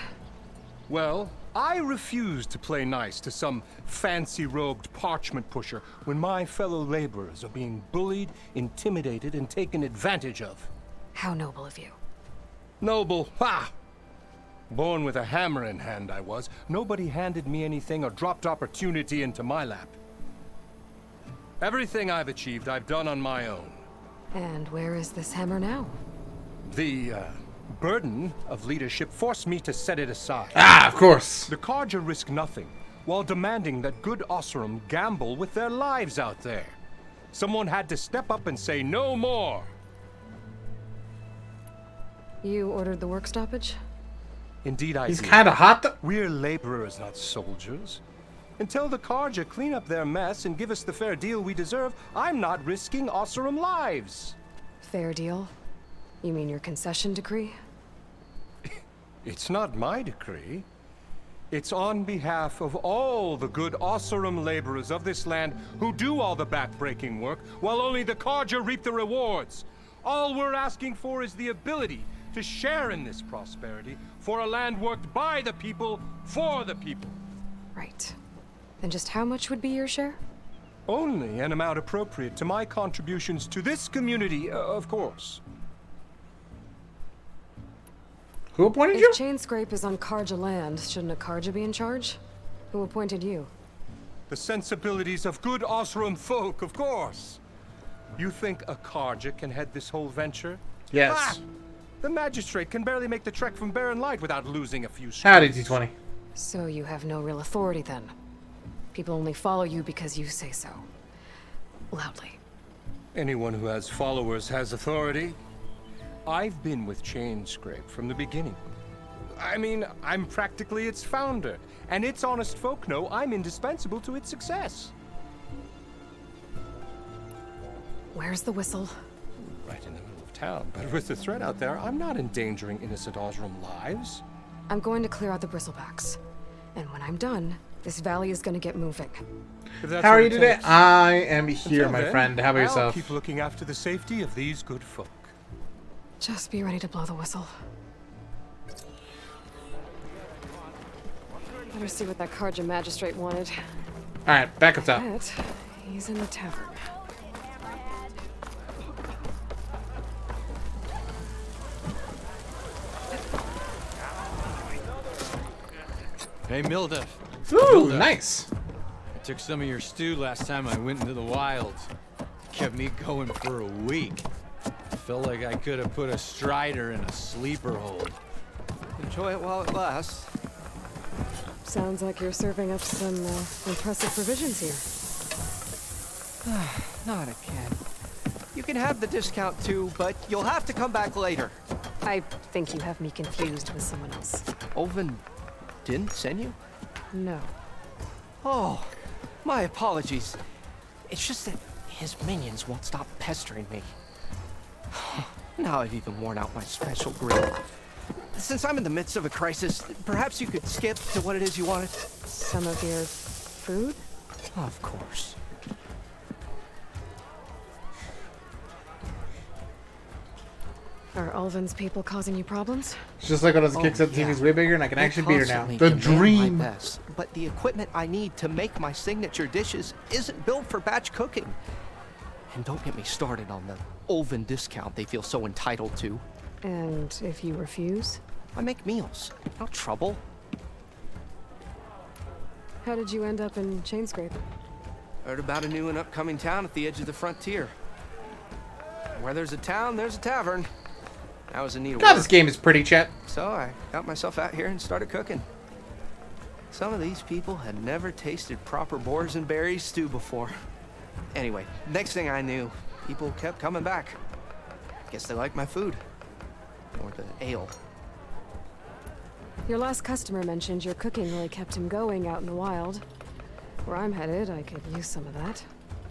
S9: Well, I refuse to play nice to some fancy-robed parchment pusher when my fellow laborers are being bullied, intimidated, and taken advantage of.
S2: How noble of you.
S9: Noble? Ha! Born with a hammer in hand, I was. Nobody handed me anything or dropped opportunity into my lap. Everything I've achieved, I've done on my own.
S2: And where is this hammer now?
S9: The, burden of leadership forced me to set it aside.
S1: Ah, of course.
S9: The Karja risk nothing, while demanding that good Oseram gamble with their lives out there. Someone had to step up and say no more.
S2: You ordered the work stoppage?
S9: Indeed I
S1: He's
S9: did.
S1: kind of hot though.
S9: We're laborers, not soldiers. Until the Karja clean up their mess and give us the fair deal we deserve, I'm not risking Oseram lives.
S2: Fair deal? You mean your concession decree?
S9: It's not my decree. It's on behalf of all the good Oseram laborers of this land who do all the back-breaking work, while only the Karja reap the rewards. All we're asking for is the ability to share in this prosperity for a land worked by the people, for the people.
S2: Right. Then just how much would be your share?
S9: Only an amount appropriate to my contributions to this community, of course.
S1: Who appointed you?
S2: If Chain Scrape is on Karja land, shouldn't a Karja be in charge? Who appointed you?
S9: The sensibilities of good Oseram folk, of course. You think a Karja can head this whole venture?
S1: Yes.
S9: Ah!
S17: The magistrate can barely make the trek from Barren Light without losing a few
S1: Howdy, T20.
S2: So you have no real authority then? People only follow you because you say so. Loudly.
S17: Anyone who has followers has authority. I've been with Chainscrape from the beginning. I mean, I'm practically its founder, and its honest folk know I'm indispensable to its success.
S2: Where's the whistle?
S17: Right in the middle of town, but with the threat out there, I'm not endangering innocent Osram lives.
S2: I'm going to clear out the bristlebacks. And when I'm done, this valley is going to get moving.
S1: How are you today? I am here,
S17: Until
S1: my
S17: then,
S1: friend. How about
S17: I'll
S1: yourself?
S17: keep looking after the safety of these good folk.
S2: Just be ready to blow the whistle. Better see what that Karja magistrate wanted.
S1: Alright, back up top.
S2: Bet he's in the tavern.
S19: Hey, Milda.
S1: Ooh, nice.
S19: I took some of your stew last time I went into the wilds. Kept me going for a week. Felt like I could have put a strider in a sleeper hold.
S13: Enjoy it while it lasts.
S2: Sounds like you're serving up some impressive provisions here.
S13: Not again. You can have the discount too, but you'll have to come back later.
S2: I think you have me confused with someone else.
S13: Olvin didn't send you?
S2: No.
S13: Oh, my apologies. It's just that his minions won't stop pestering me. Now I've even worn out my special grill. Since I'm in the midst of a crisis, perhaps you could skip to what it is you wanted?
S2: Some of your food?
S13: Of course.
S2: Are Ulvin's people causing you problems?
S1: It's just like when I was a kid, except the TV's way bigger and I can
S13: They
S1: actually beat her now.
S13: constantly
S1: The
S13: demand
S1: dream.
S13: my best, but the equipment I need to make my signature dishes isn't built for batch cooking. And don't get me started on the Ulvin discount they feel so entitled to.
S2: And if you refuse?
S13: I make meals, no trouble.
S2: How did you end up in Chainscrape?
S13: Heard about a new and upcoming town at the edge of the frontier. Where there's a town, there's a tavern. I was in need of
S1: God,
S13: work.
S1: this game is pretty, chat.
S13: So I got myself out here and started cooking. Some of these people had never tasted proper boars and berries stew before. Anyway, next thing I knew, people kept coming back. Guess they liked my food. Or the ale.
S2: Your last customer mentioned your cooking really kept him going out in the wild. Where I'm headed, I could use some of that.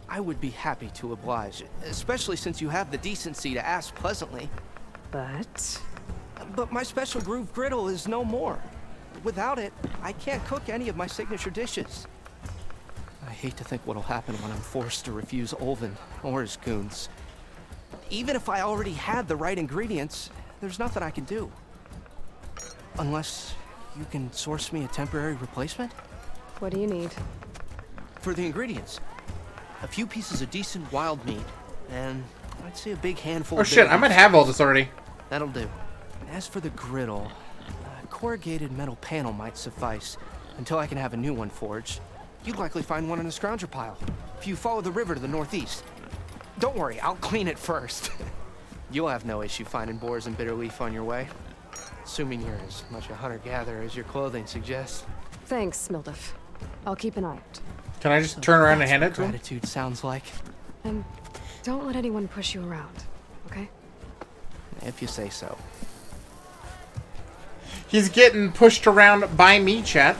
S13: I would be happy to oblige, especially since you have the decency to ask pleasantly. But my special groove griddle is no more. Without it, I can't cook any of my signature dishes. I hate to think what'll happen when I'm forced to refuse Ulvin or his goons. Even if I already had the right ingredients, there's nothing I can do. Unless you can source me a temporary replacement?
S2: What do you need?
S13: For the ingredients, a few pieces of decent wild meat, and I'd say a big handful
S1: Oh
S13: of
S1: shit, I
S13: berries.
S1: might have all this already.
S13: That'll do. As for the griddle, a corrugated metal panel might suffice until I can have a new one forged. You'd likely find one in a scrounger pile if you follow the river to the northeast. Don't worry, I'll clean it first. You'll have no issue finding boars and bitter leaf on your way. Assuming you're as much a hunter-gatherer as your clothing suggests.
S2: Thanks, Mildef. I'll keep an eye out.
S1: Can I just turn around and hand it to him?
S13: Gratitude sounds like.
S2: And don't let anyone push you around, okay?
S13: If you say so.
S1: He's getting pushed around by me, chat.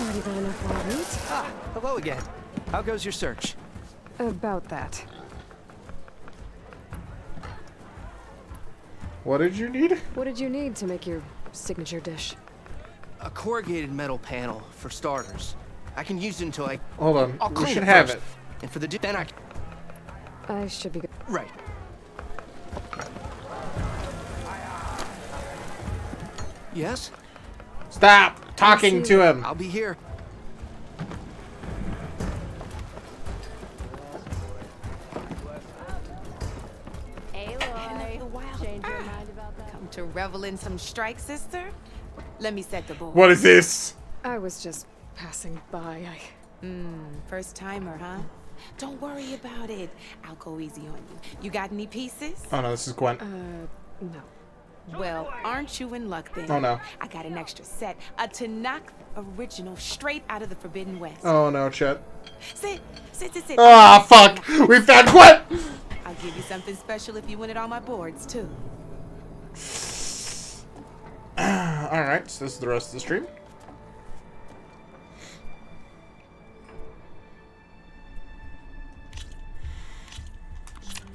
S2: Already got enough wild meat?
S13: Ah, hello again. How goes your search?
S2: About that.
S1: What did you need?
S2: What did you need to make your signature dish?
S13: A corrugated metal panel, for starters. I can use it until I...
S1: Hold on,
S13: I'll
S1: we
S13: clean
S1: should
S13: it
S1: have
S13: first.
S1: it.
S13: And for the... Then I...
S2: I should be good.
S13: Right. Yes?
S1: Stop talking to him.
S13: I'll be here.
S3: Come to revel in some strike, sister? Let me set the board.
S1: What is this?
S2: I was just passing by.
S3: First timer, huh? Don't worry about it. I'll go easy on you. You got any pieces?
S1: Oh no, this is Gwen.
S2: No.
S3: Well, aren't you in luck then?
S1: Oh, no.
S3: I got an extra set. A Tanakh original straight out of the Forbidden West.
S1: Oh, no, Chet.
S3: Sit.
S1: Ah, fuck! We found what?
S3: I'll give you something special if you win it on my boards, too.
S1: Alright, so this is the rest of the stream.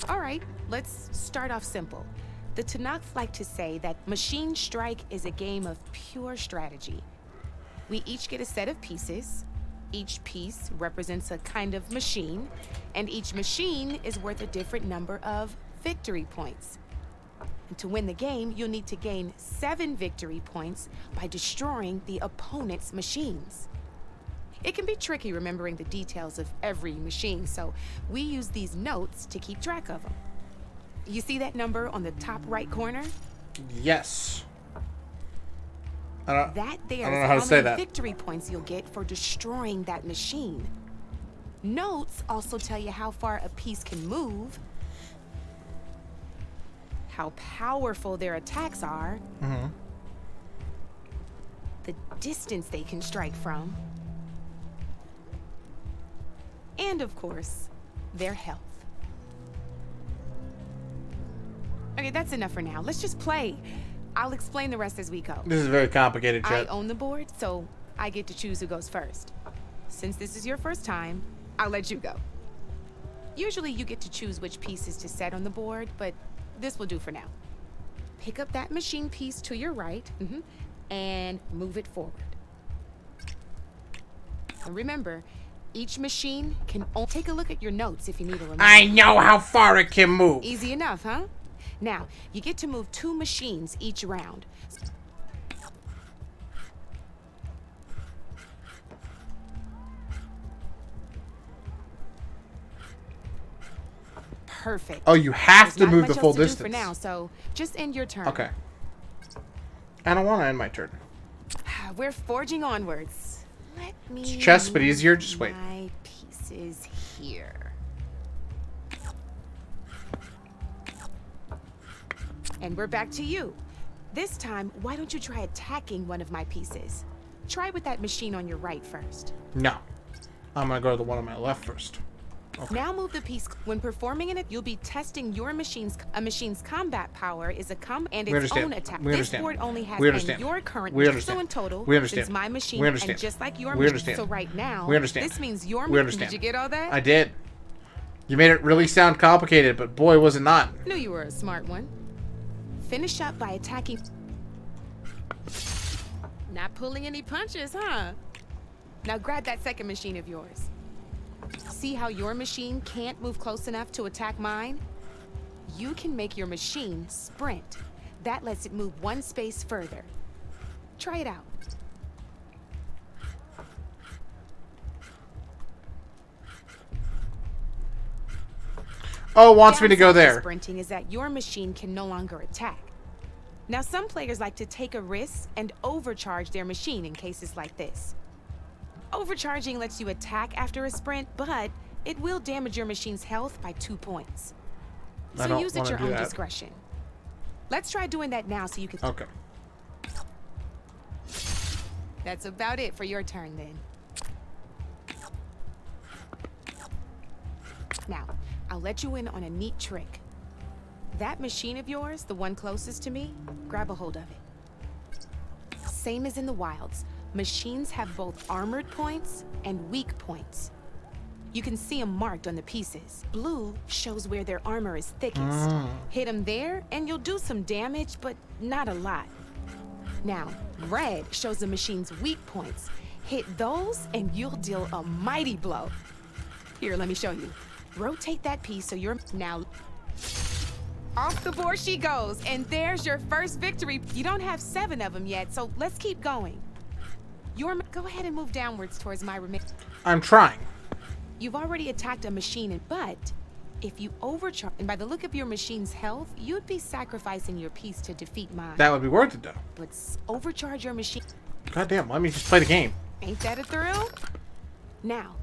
S3: Alright, let's start off simple. The Tanakh like to say that Machine Strike is a game of pure strategy. We each get a set of pieces. Each piece represents a kind of machine, and each machine is worth a different number of victory points. And to win the game, you'll need to gain 7 victory points by destroying the opponent's machines. It can be tricky remembering the details of every machine, so we use these notes to keep track of them. You see that number on the top right corner?
S1: Yes. I don't know
S3: How
S1: how to say
S3: many
S1: that.
S3: victory points you'll get for destroying that machine. Notes also tell you how far a piece can move, how powerful their attacks are, the distance they can strike from, and of course, their health. Okay, that's enough for now. Let's just play. I'll explain the rest as we go.
S1: This is very complicated, Chet.
S3: I own the board, so I get to choose who goes first. Since this is your first time, I'll let you go. Usually you get to choose which pieces to set on the board, but this will do for now. Pick up that machine piece to your right, and move it forward. And remember, each machine can only take a look at your notes if you need a reminder.
S1: I know how far it can move.
S3: Easy enough, huh? Now, you get to move 2 machines each round. Perfect.
S1: Oh, you have to
S3: There's not
S1: move the
S3: much
S1: full
S3: else to do
S1: distance.
S3: for now, so just end your turn.
S1: Okay. I don't want to end my turn.
S3: We're forging onwards. Let me
S1: It's chess, but easier. Just wait.
S3: my pieces here. And we're back to you. This time, why don't you try attacking one of my pieces? Try with that machine on your right first.
S1: No. I'm going to go to the one on my left first. Okay.
S3: Now move the piece. When performing in it, you'll be testing your machine's combat power is a and its own attack. This board only has your current. So in total, since my machine and just like your machine. So right now, this means your machine. Did you get all that?
S1: I did. You made it really sound complicated, but boy, was it not.
S3: Knew you were a smart one. Finish up by attacking. Not pulling any punches, huh? Now grab that second machine of yours. See how your machine can't move close enough to attack mine? You can make your machine sprint. That lets it move 1 space further. Try it out.
S1: Oh, it wants me to go there.
S3: Sprinting is that your machine can no longer attack. Now, some players like to take a risk and overcharge their machine in cases like this. Overcharging lets you attack after a sprint, but it will damage your machine's health by 2 points. So use at your own discretion. Let's try doing that now so you can...
S1: Okay.
S3: That's about it for your turn, then. Now, I'll let you in on a neat trick. That machine of yours, the one closest to me, grab a hold of it. Same as in the wilds, machines have both armored points and weak points. You can see them marked on the pieces. Blue shows where their armor is thickest. Hit them there, and you'll do some damage, but not a lot. Now, red shows the machine's weak points. Hit those, and you'll deal a mighty blow. Here, let me show you. Rotate that piece so you're... Now, off the board she goes, and there's your first victory. You don't have 7 of them yet, so let's keep going. Go ahead and move downwards towards my remaining...
S1: I'm trying.
S3: You've already attacked a machine, but if you overcharge, and by the look of your machine's health, you'd be sacrificing your piece to defeat mine.
S1: That would be worth it, though.
S3: But overcharge your machine.
S1: Goddamn, let me just play the game.
S3: Ain't that a thrill? Now,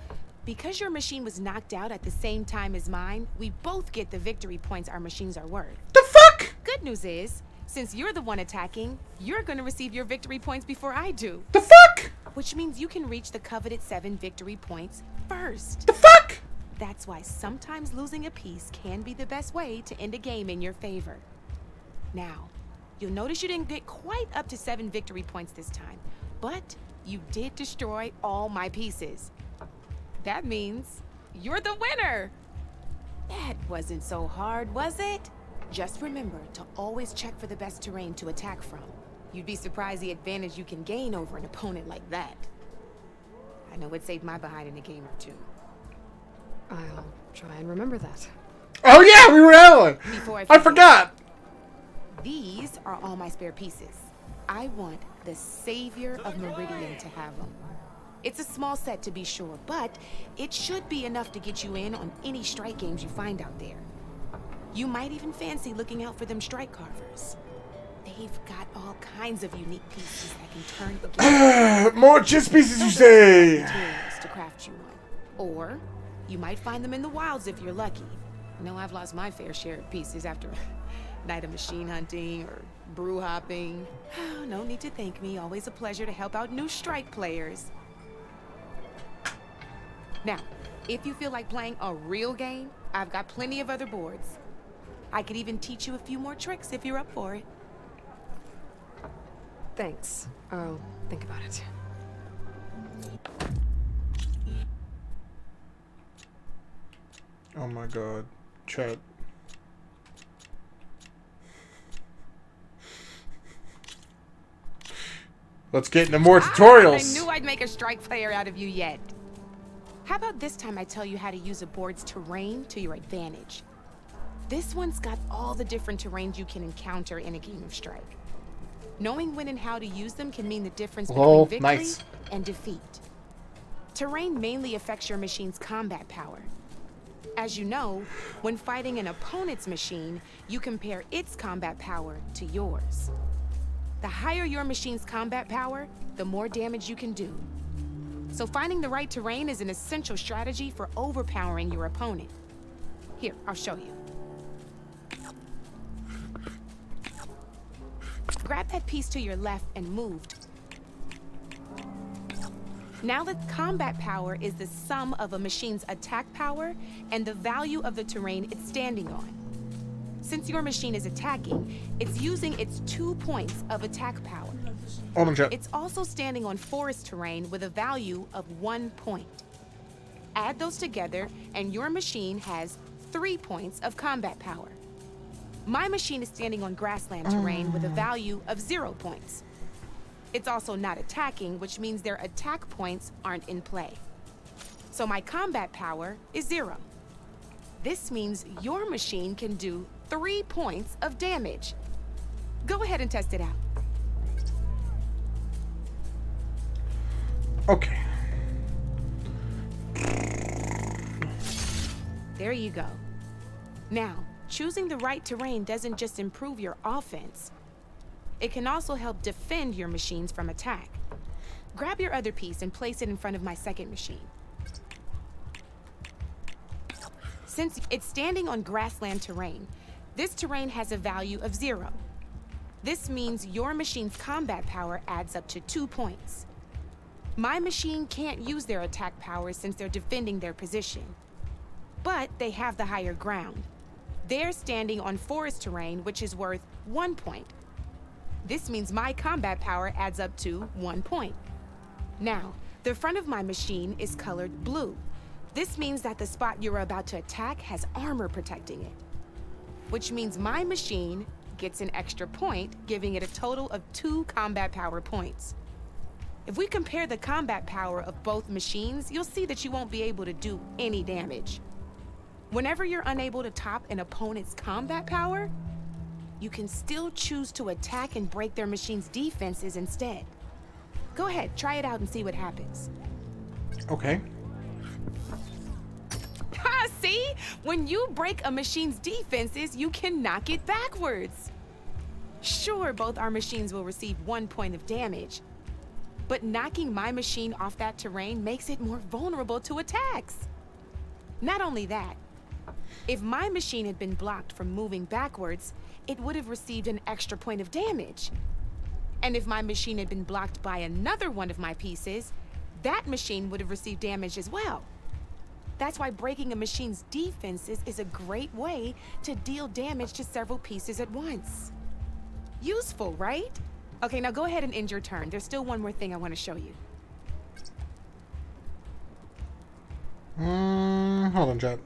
S3: because your machine was knocked out at the same time as mine, we both get the victory points our machines are worth.
S1: The fuck?
S3: Good news is, Since you're the one attacking, you're gonna receive your victory points before I do.
S1: The fuck?
S3: Which means you can reach the coveted 7 victory points first.
S1: The fuck?
S3: That's why sometimes losing a piece can be the best way to end a game in your favor. Now, you'll notice you didn't get quite up to 7 victory points this time, but you did destroy all my pieces. That means you're the winner. That wasn't so hard, was it? Just remember to always check for the best terrain to attack from. You'd be surprised the advantage you can gain over an opponent like that. I know it saved my behind in a game or two.
S2: I'll try and remember that.
S1: Oh yeah, we were out. I forgot.
S3: These are all my spare pieces. I want the Savior of Meridian to have them. It's a small set to be sure, but it should be enough to get you in on any strike games you find out there. You might even fancy looking out for them strike carvers. They've got all kinds of unique pieces that can turn against
S1: more chess pieces, you say?
S3: Materials to craft you one. Or you might find them in the wilds if you're lucky. I know I've lost my fair share of pieces after a night of machine hunting or brew hopping. No need to thank me. Always a pleasure to help out new strike players. Now, if you feel like playing a real game, I've got plenty of other boards. I could even teach you a few more tricks if you're up for it.
S2: Thanks. I'll think about it.
S1: Oh my god. Chat. Let's get into more tutorials.
S3: I knew I'd make a strike player out of you yet. How about this time I tell you how to use a board's terrain to your advantage? This one's got all the different terrains you can encounter in a game of strike. Knowing when and how to use them can mean the difference between victory and defeat. Terrain mainly affects your machine's combat power. As you know, when fighting an opponent's machine, you compare its combat power to yours. The higher your machine's combat power, the more damage you can do. So finding the right terrain is an essential strategy for overpowering your opponent. Here, I'll show you. Grab that piece to your left and move. Now the combat power is the sum of a machine's attack power and the value of the terrain it's standing on. Since your machine is attacking, it's using its 2 points of attack power. It's also standing on forest terrain with a value of 1 point. Add those together and your machine has 3 points of combat power. My machine is standing on grassland terrain with a value of 0 points. It's also not attacking, which means their attack points aren't in play. So my combat power is 0. This means your machine can do 3 points of damage. Go ahead and test it out.
S1: Okay.
S3: There you go. Now, choosing the right terrain doesn't just improve your offense. It can also help defend your machines from attack. Grab your other piece and place it in front of my second machine. Since it's standing on grassland terrain, this terrain has a value of 0. This means your machine's combat power adds up to 2 points. My machine can't use their attack powers since they're defending their position. But they have the higher ground. They're standing on forest terrain, which is worth 1 point. This means my combat power adds up to 1 point. Now, the front of my machine is colored blue. This means that the spot you're about to attack has armor protecting it. Which means my machine gets an extra point, giving it a total of 2 combat power points. If we compare the combat power of both machines, you'll see that you won't be able to do any damage. Whenever you're unable to top an opponent's combat power, you can still choose to attack and break their machine's defenses instead. Go ahead, try it out and see what happens.
S1: Okay.
S3: Ha, see? When you break a machine's defenses, you can knock it backwards. Sure, both our machines will receive 1 point of damage, but knocking my machine off that terrain makes it more vulnerable to attacks. Not only that, If my machine had been blocked from moving backwards, it would have received an extra point of damage. And if my machine had been blocked by another one of my pieces, that machine would have received damage as well. That's why breaking a machine's defenses is a great way to deal damage to several pieces at once. Useful, right? Okay, now go ahead and end your turn. There's still one more thing I want to show you.
S1: Hold on, chat.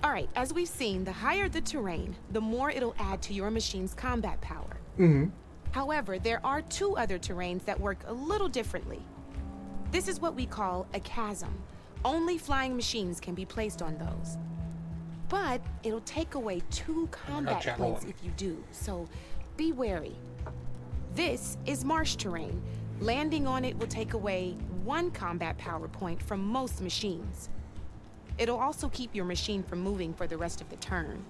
S3: All right, as we've seen, the higher the terrain, the more it'll add to your machine's combat power. However, there are two other terrains that work a little differently. This is what we call a chasm. Only flying machines can be placed on those. But it'll take away 2 combat points if you do, so be wary. This is marsh terrain. Landing on it will take away 1 combat power point from most machines. It'll also keep your machine from moving for the rest of the turn.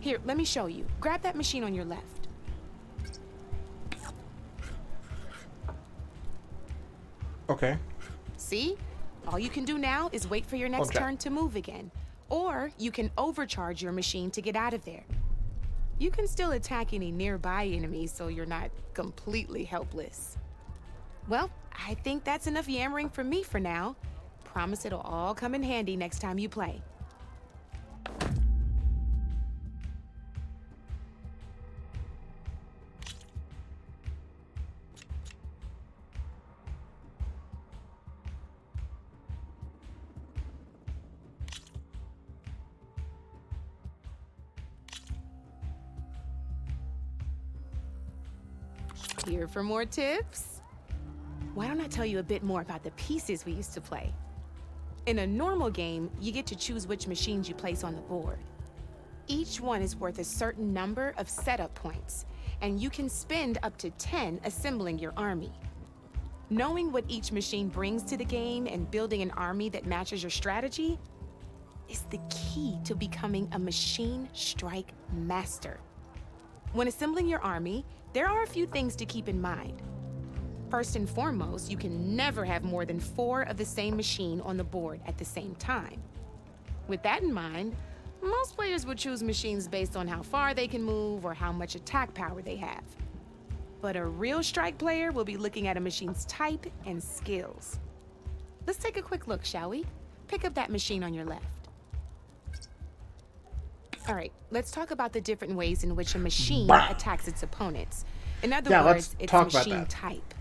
S3: Here, let me show you. Grab that machine on your left.
S1: Okay.
S3: See? All you can do now is wait for your next turn to move again. Or you can overcharge your machine to get out of there. You can still attack any nearby enemies so you're not completely helpless. Well, I think that's enough yammering from me for now. Promise it'll all come in handy next time you play. Here for more tips? Why don't I tell you a bit more about the pieces we used to play? In a normal game, you get to choose which machines you place on the board. Each one is worth a certain number of setup points, and you can spend up to 10 assembling your army. Knowing what each machine brings to the game and building an army that matches your strategy is the key to becoming a machine strike master. When assembling your army, there are a few things to keep in mind. First and foremost, you can never have more than 4 of the same machine on the board at the same time. With that in mind, most players would choose machines based on how far they can move or how much attack power they have. But a real strike player will be looking at a machine's type and skills. Let's take a quick look, shall we? Pick up that machine on your left. All right, let's talk about the different ways in which a machine attacks its opponents. In other words, its machine type.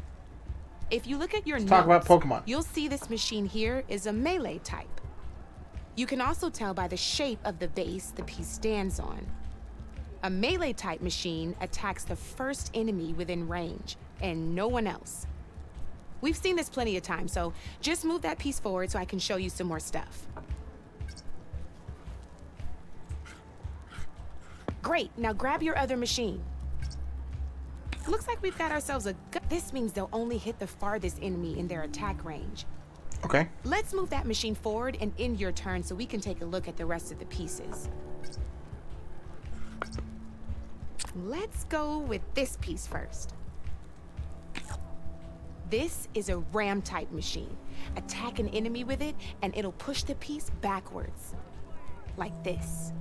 S3: If you look at your notes,
S1: talk about Pokemon.
S3: You'll see this machine here is a melee type. You can also tell by the shape of the base the piece stands on. A melee type machine attacks the first enemy within range, and no one else. We've seen this plenty of times, so just move that piece forward so I can show you some more stuff. Great, now grab your other machine. Looks like we've got ourselves a this means they'll only hit the farthest enemy in their attack range.
S1: Okay.
S3: Let's move that machine forward and end your turn so we can take a look at the rest of the pieces. Let's go with this piece first. This is a ram type machine. Attack an enemy with it and it'll push the piece backwards. Like this.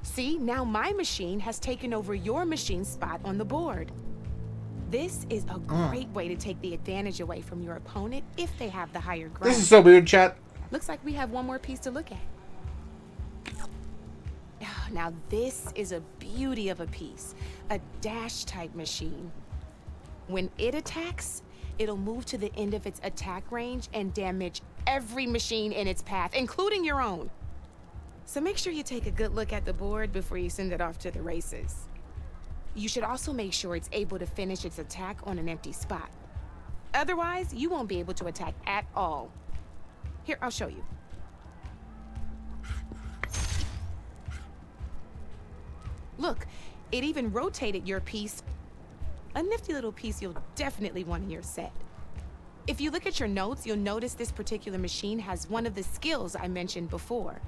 S3: See, now my machine has taken over your machine's spot on the board. This is a great way to take the advantage away from your opponent if they have the higher ground.
S1: This is so weird, chat.
S3: Looks like we have one more piece to look at. Now this is a beauty of a piece, a dash type machine. When it attacks, it'll move to the end of its attack range and damage every machine in its path, including your own. So make sure you take a good look at the board before you send it off to the races. You should also make sure it's able to finish its attack on an empty spot. Otherwise, you won't be able to attack at all. Here, I'll show you. Look, it even rotated your piece. A nifty little piece you'll definitely want in your set. If you look at your notes, you'll notice this particular machine has one of the skills I mentioned before.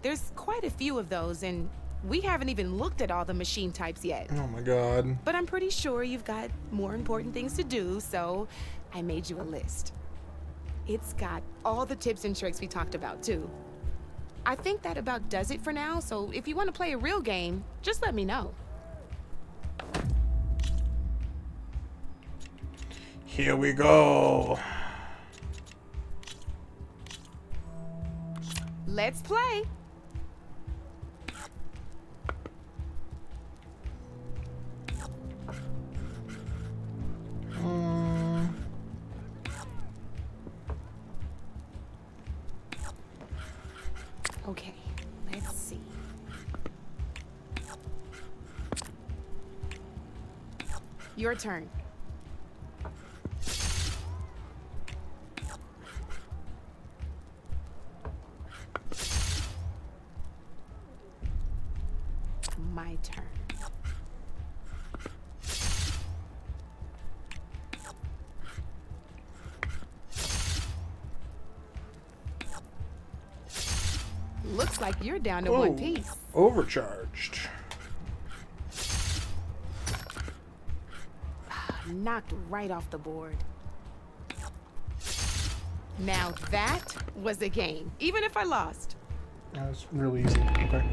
S3: There's quite a few of those, and we haven't even looked at all the machine types yet.
S1: Oh my god.
S3: But I'm pretty sure you've got more important things to do, so I made you a list. It's got all the tips and tricks we talked about, too. I think that about does it for now, so if you want to play a real game, just let me know.
S1: Here we go.
S3: Let's play. Okay, let's see. Your turn. My turn. Looks like you're down to one piece.
S1: Overcharged.
S3: Knocked right off the board. Now that was a game, even if I lost.
S1: That was really easy. Okay.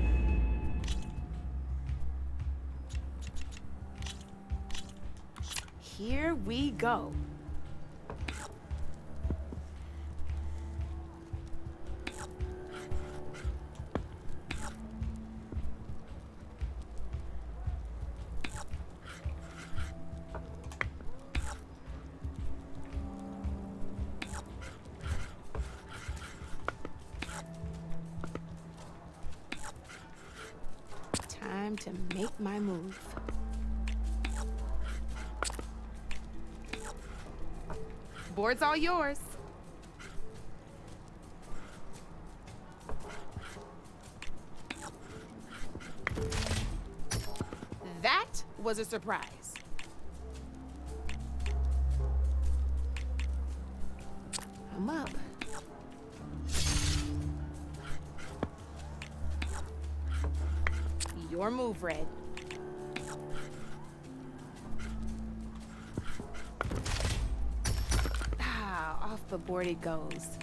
S3: Here we go. Time to make my move. Board's all yours. That was a surprise. I'm up. Your move, Red. Off the board it goes.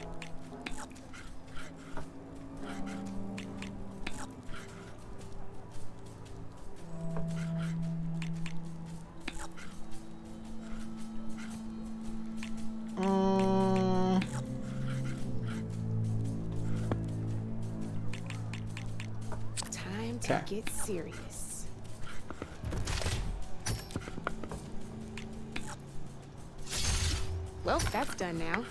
S3: Time to get serious. Well, that's done now.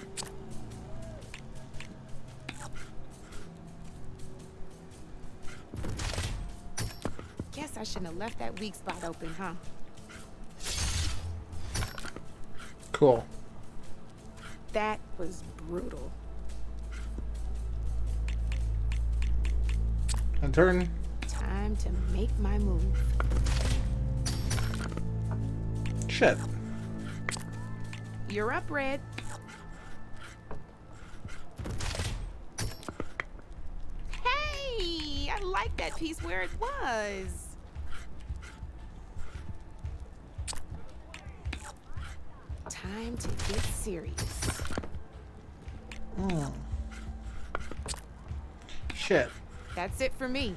S3: Guess I shouldn't have left that weak spot open, huh?
S1: Cool.
S3: That was brutal.
S1: And turn.
S3: Time to make my move.
S1: Shit.
S3: You're up, Red. Hey, I like that piece where it was. Time to get serious.
S1: Shit.
S3: That's it for me.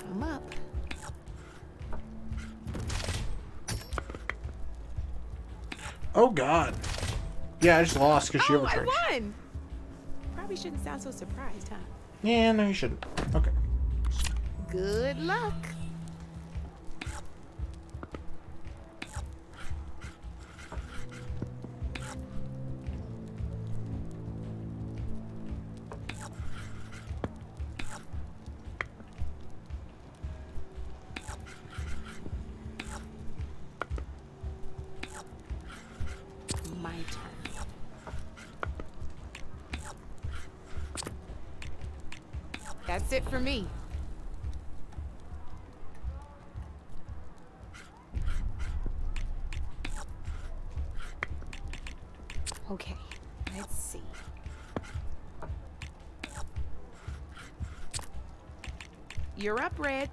S3: I'm up.
S1: Oh god. Yeah, I just lost because she
S3: I
S1: overcharged.
S3: won! Probably shouldn't sound so surprised, huh?
S1: Yeah, no, you shouldn't. Okay.
S3: Good luck. turn. That's it for me. Okay, let's see. You're up, Red.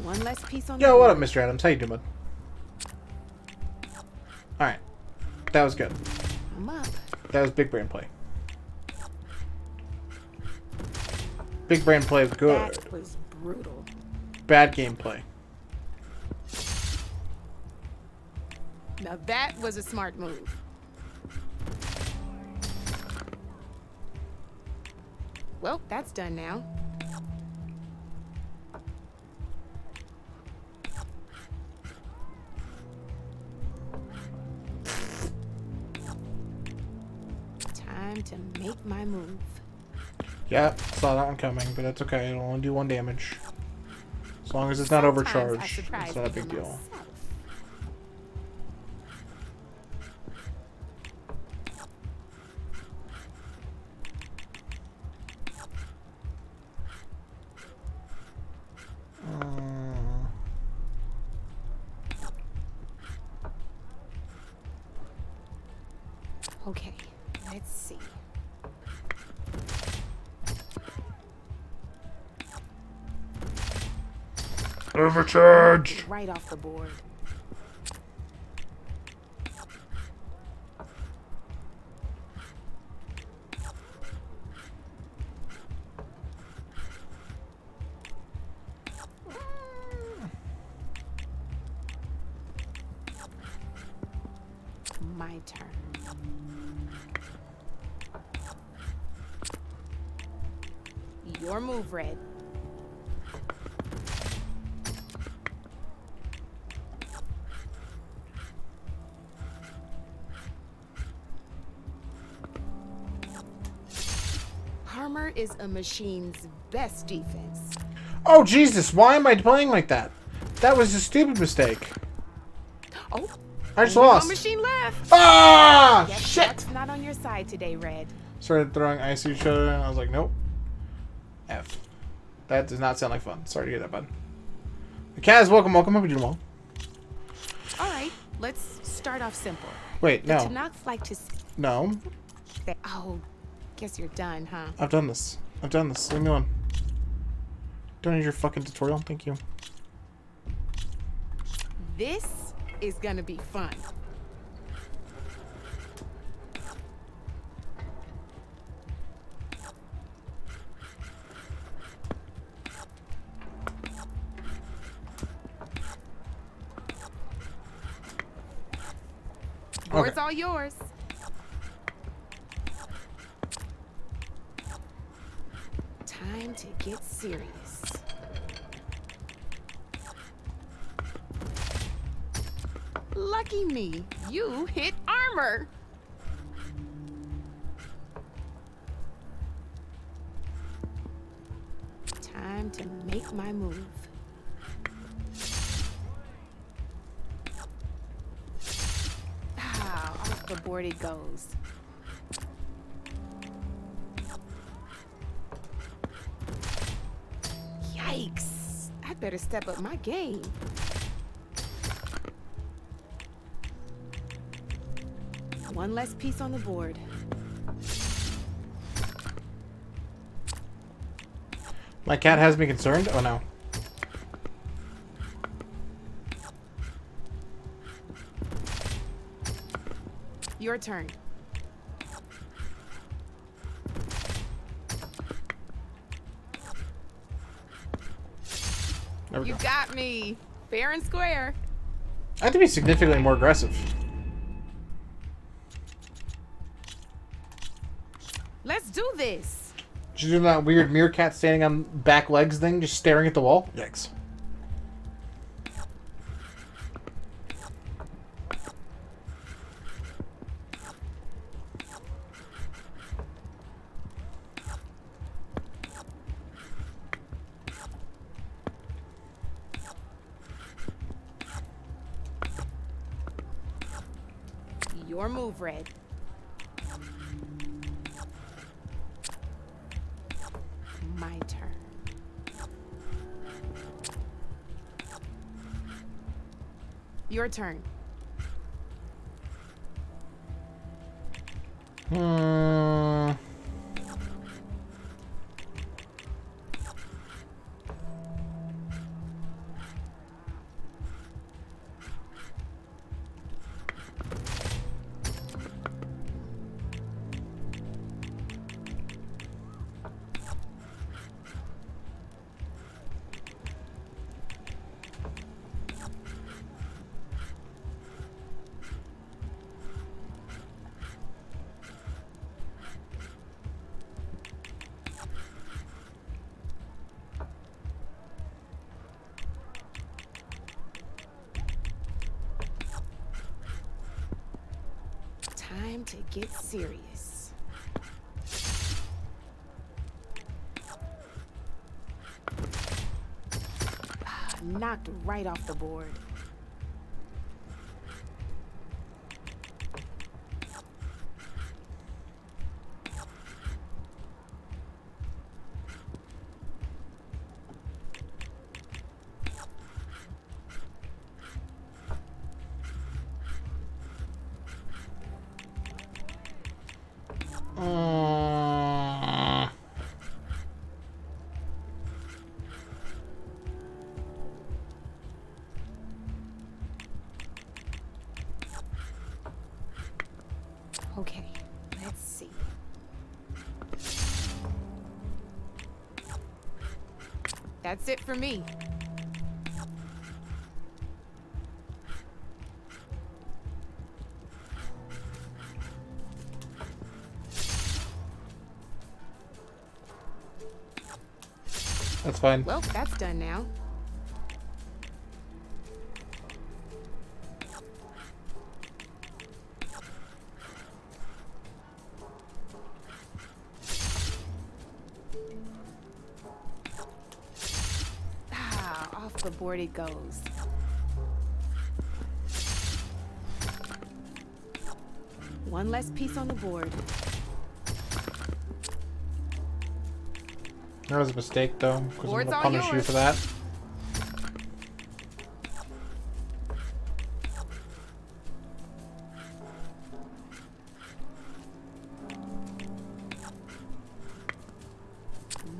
S3: One less piece on the
S1: Yo, what up,
S3: board.
S1: Mr. Adams? How you doing? Alright. That was good.
S3: I'm up.
S1: That was big brain play. Big brain play was good.
S3: That was brutal.
S1: Bad gameplay.
S3: Now that was a smart move. Well, that's done now. Time to make my move.
S1: Yeah, saw that one coming, but that's okay. It'll only do 1 damage. As long as it's not
S3: Sometimes I
S1: overcharged,
S3: surprise
S1: it's not a big
S3: people
S1: deal.
S3: myself. Okay, let's see.
S1: Overcharged!
S3: Right off the board. My turn. Your move, Red. Armor is a machine's best defense.
S1: Oh, Jesus, why am I playing like that? That was a stupid mistake.
S3: Oh,
S1: I just
S3: only one
S1: lost.
S3: machine left.
S1: Ah,
S3: Guess
S1: shit!
S3: That's not on your side today, Red.
S1: Started throwing ice at each other, and I was like, nope. F. That does not sound like fun. Sorry to hear that, bud. Kaz, welcome. Hope you're doing well.
S3: All right, let's start off simple.
S1: Wait, no.
S3: The Tanakh like to
S1: No.
S3: say, oh, guess you're done, huh?
S1: I've done this. Leave me alone. Don't need your fucking tutorial. Thank you.
S3: This is gonna be fun. Board's all yours. Time to get serious. Lucky me, you hit armor. Time to make my move. Ah, off the board it goes. Yikes! I'd better step up my game. One less piece on the board.
S1: My cat has me concerned. Oh no.
S3: Your turn.
S1: There we
S3: You
S1: go.
S3: got me. Fair and square.
S1: I have to be significantly more aggressive.
S3: Let's do this.
S1: She's doing that weird meerkat standing on back legs thing, just staring at the wall. Yikes.
S3: Your move, Red. My turn. Your turn. Time to get serious. Knocked right off the board. Okay, let's see. That's it for me.
S1: That's fine.
S3: Well, that's done now. Off the board it goes. One less piece on the board.
S1: That was a mistake, though, because I'm
S3: Board's
S1: gonna
S3: all
S1: punish you
S3: yours.
S1: for that.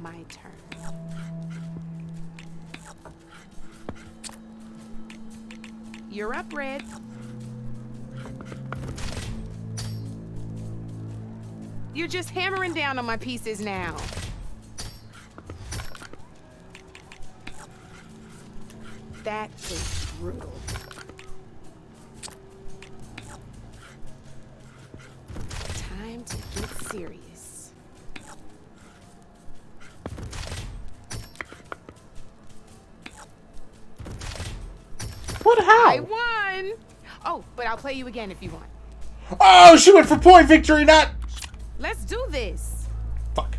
S3: My turn. You're up, Red. You're just hammering down on my pieces now. That was brutal. Time to get serious.
S1: What? How?
S3: I won! Oh, but I'll play you again if you want.
S1: Oh, she went for point victory, not...
S3: Let's do this.
S1: Fuck.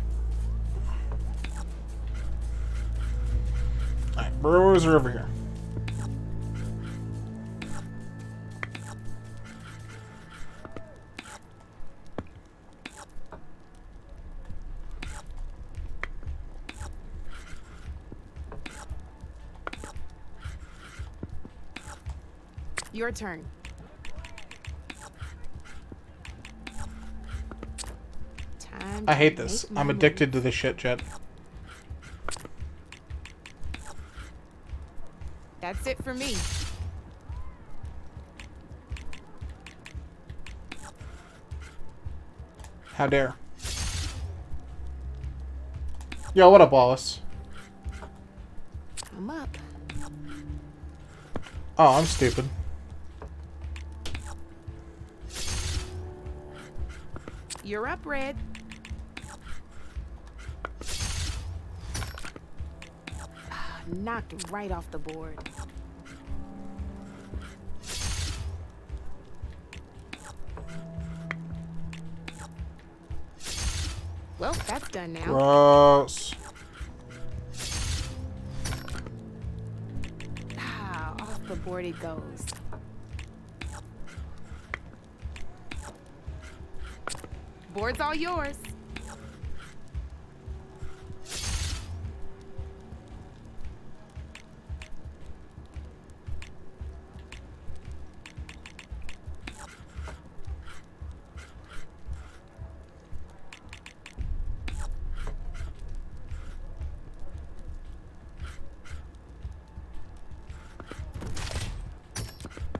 S1: Alright, brewers are over here.
S3: Your turn. Time
S1: I hate
S3: to
S1: this.
S3: make my
S1: I'm addicted to this shit, Jet.
S3: That's it for me.
S1: How dare. Yo, what up, Wallace?
S3: I'm up.
S1: Oh, I'm stupid.
S3: You're up, Red. Knocked right off the board. Well, that's done now.
S1: Gross.
S3: Off the board it goes. Board's all yours.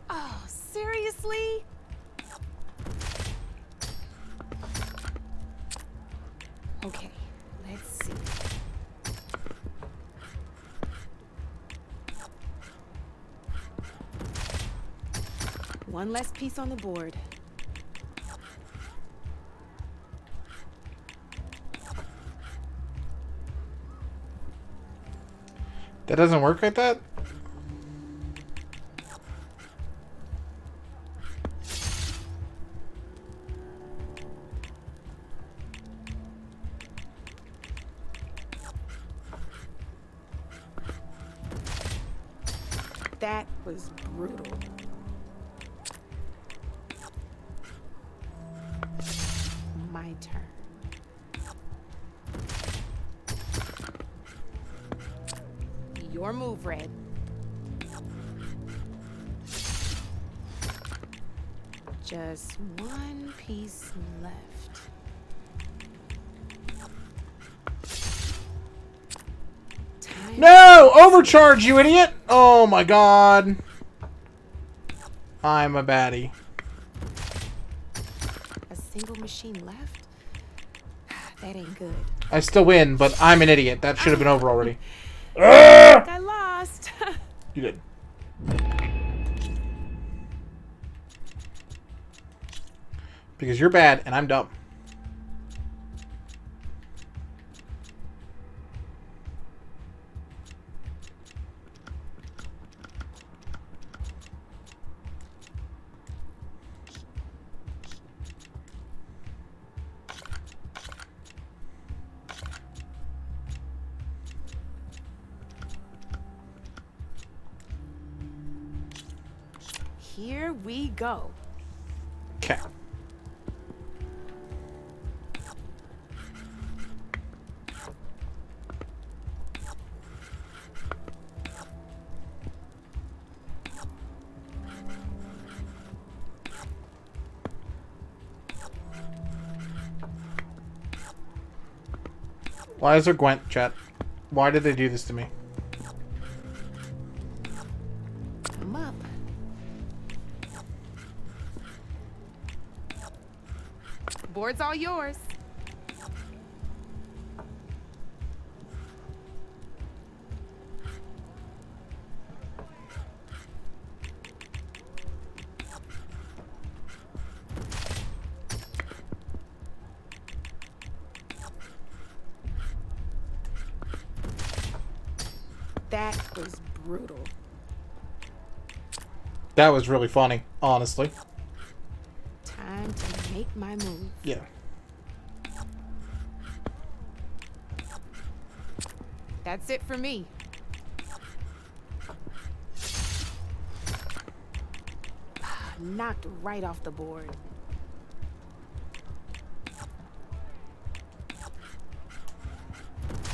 S3: Oh, seriously? Okay, let's see. One less piece on the board.
S1: That doesn't work like that?
S3: That was brutal. My turn. Your move, Red. Just one piece left.
S1: No! Overcharge, you idiot! Oh my god. I'm a baddie.
S3: A single machine left? That ain't good.
S1: I still win, but I'm an idiot. That should have been over already.
S3: I lost.
S1: You did. Because you're bad and I'm dumb.
S3: Here we go.
S1: Okay. Why is there Gwent, chat? Why did they do this to me?
S3: I'm up. Board's all yours. That was brutal.
S1: That was really funny, honestly.
S3: Time to make my move.
S1: Yeah.
S3: That's it for me. Knocked right off the board.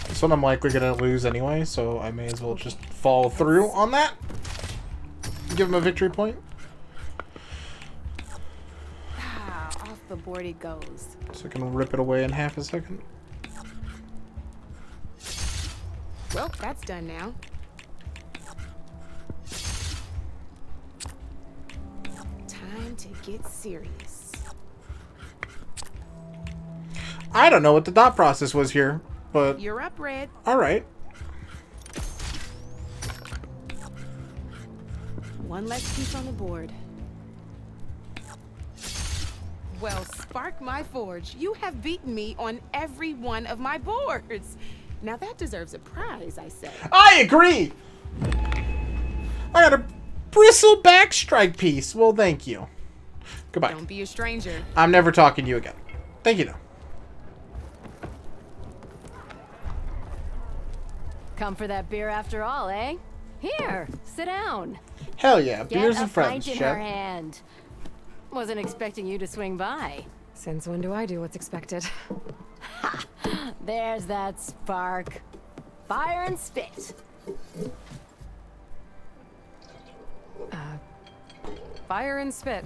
S1: This one I'm likely gonna lose anyway, so I may as well just follow through on that. Give him a victory point.
S3: Off the board it goes.
S1: So I can rip it away in half a second.
S3: Well, that's done now. Time to get serious.
S1: I don't know what the thought process was here, but...
S3: You're up, Red.
S1: Alright.
S3: One less piece on the board. Well, spark my forge. You have beaten me on every one of my boards. Now that deserves a prize, I say.
S1: I agree! I got a bristleback strike piece. Well, thank you. Goodbye.
S3: Don't be a stranger.
S1: I'm never talking to you again. Thank you, though.
S16: Come for that beer after all, eh? Here, sit down.
S1: Hell yeah, beers
S16: Get
S1: and
S16: a
S1: friends,
S16: pint in
S1: chat.
S16: her hand. Wasn't expecting you to swing by.
S2: Since when do I do what's expected?
S16: There's that spark. Fire and spit.
S2: Fire and spit.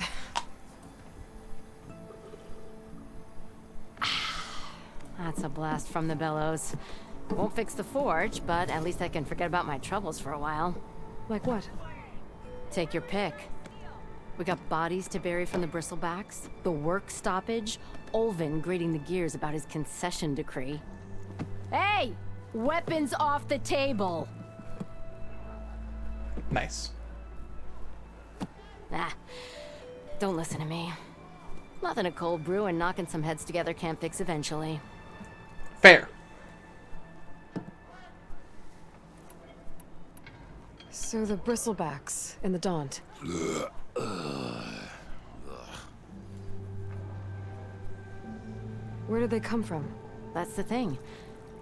S16: That's a blast from the bellows. Won't fix the forge, but at least I can forget about my troubles for a while.
S2: Like what?
S16: Take your pick. We got bodies to bury from the bristlebacks, the work stoppage, Olvin grating the gears about his concession decree. Hey! Weapons off the table!
S1: Nice.
S16: Don't listen to me. Nothing a cold brew and knocking some heads together can't fix eventually.
S1: Fair.
S2: So the bristlebacks in the Daunt. Where did they come from?
S16: That's the thing.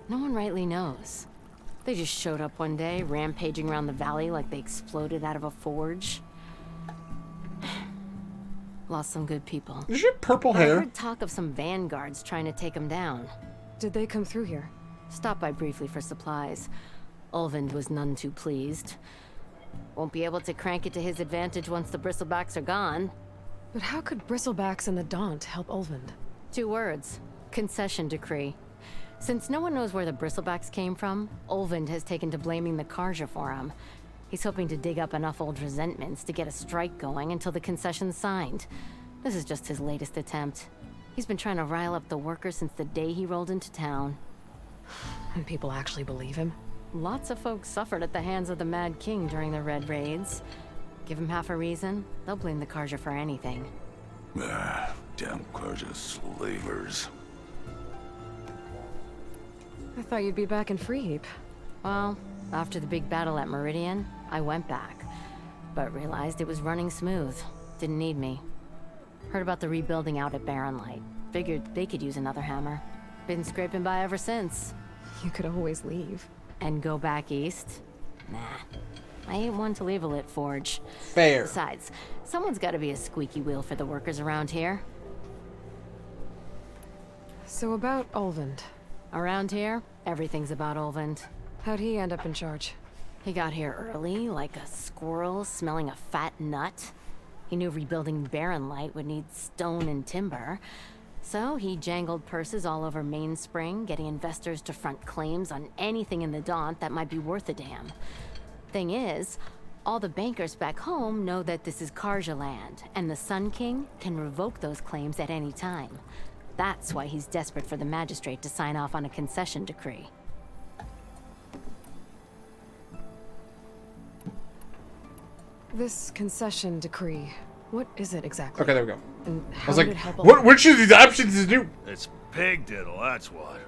S16: No one rightly knows. They just showed up one day, rampaging around the valley like they exploded out of a forge. Lost some good people.
S1: Is your purple
S16: I
S1: hair?
S16: heard talk of some vanguards trying to take them down.
S2: Did they come through here?
S16: Stopped by briefly for supplies. Olvind was none too pleased. Won't be able to crank it to his advantage once the bristlebacks are gone.
S2: But how could bristlebacks and the Daunt help Olvind?
S16: 2 words. Concession decree. Since no one knows where the bristlebacks came from, Olvind has taken to blaming the Karja for him. He's hoping to dig up enough old resentments to get a strike going until the concession's signed. This is just his latest attempt. He's been trying to rile up the workers since the day he rolled into town.
S2: And people actually believe him?
S16: Lots of folks suffered at the hands of the Mad King during the Red Raids. Give him half a reason, they'll blame the Karja for anything.
S15: Damn Karja slavers.
S2: I thought you'd be back in Freeheap.
S16: Well, after the big battle at Meridian, I went back. But realized it was running smooth. Didn't need me. Heard about the rebuilding out at Barren Light. Figured they could use another hammer. Been scraping by ever since.
S2: You could always leave.
S16: And go back east? Nah. I ain't one to leave a lit forge.
S1: Fair.
S16: Besides, someone's gotta be a squeaky wheel for the workers around here.
S2: So about Olvind.
S16: Around here, everything's about Olvind.
S2: How'd he end up in charge?
S16: He got here early, like a squirrel smelling a fat nut. He knew rebuilding Barren Light would need stone and timber. So he jangled purses all over Mainspring, getting investors to front claims on anything in the Daunt that might be worth a damn. Thing is, all the bankers back home know that this is Karja land, and the Sun King can revoke those claims at any time. That's why he's desperate for the magistrate to sign off on a concession decree.
S2: This concession decree, what is it exactly?
S1: Okay, there we go.
S2: And
S1: I
S2: how
S1: was
S2: did
S1: like,
S2: it help
S1: which of these options to do?
S15: It's pig diddle, that's what.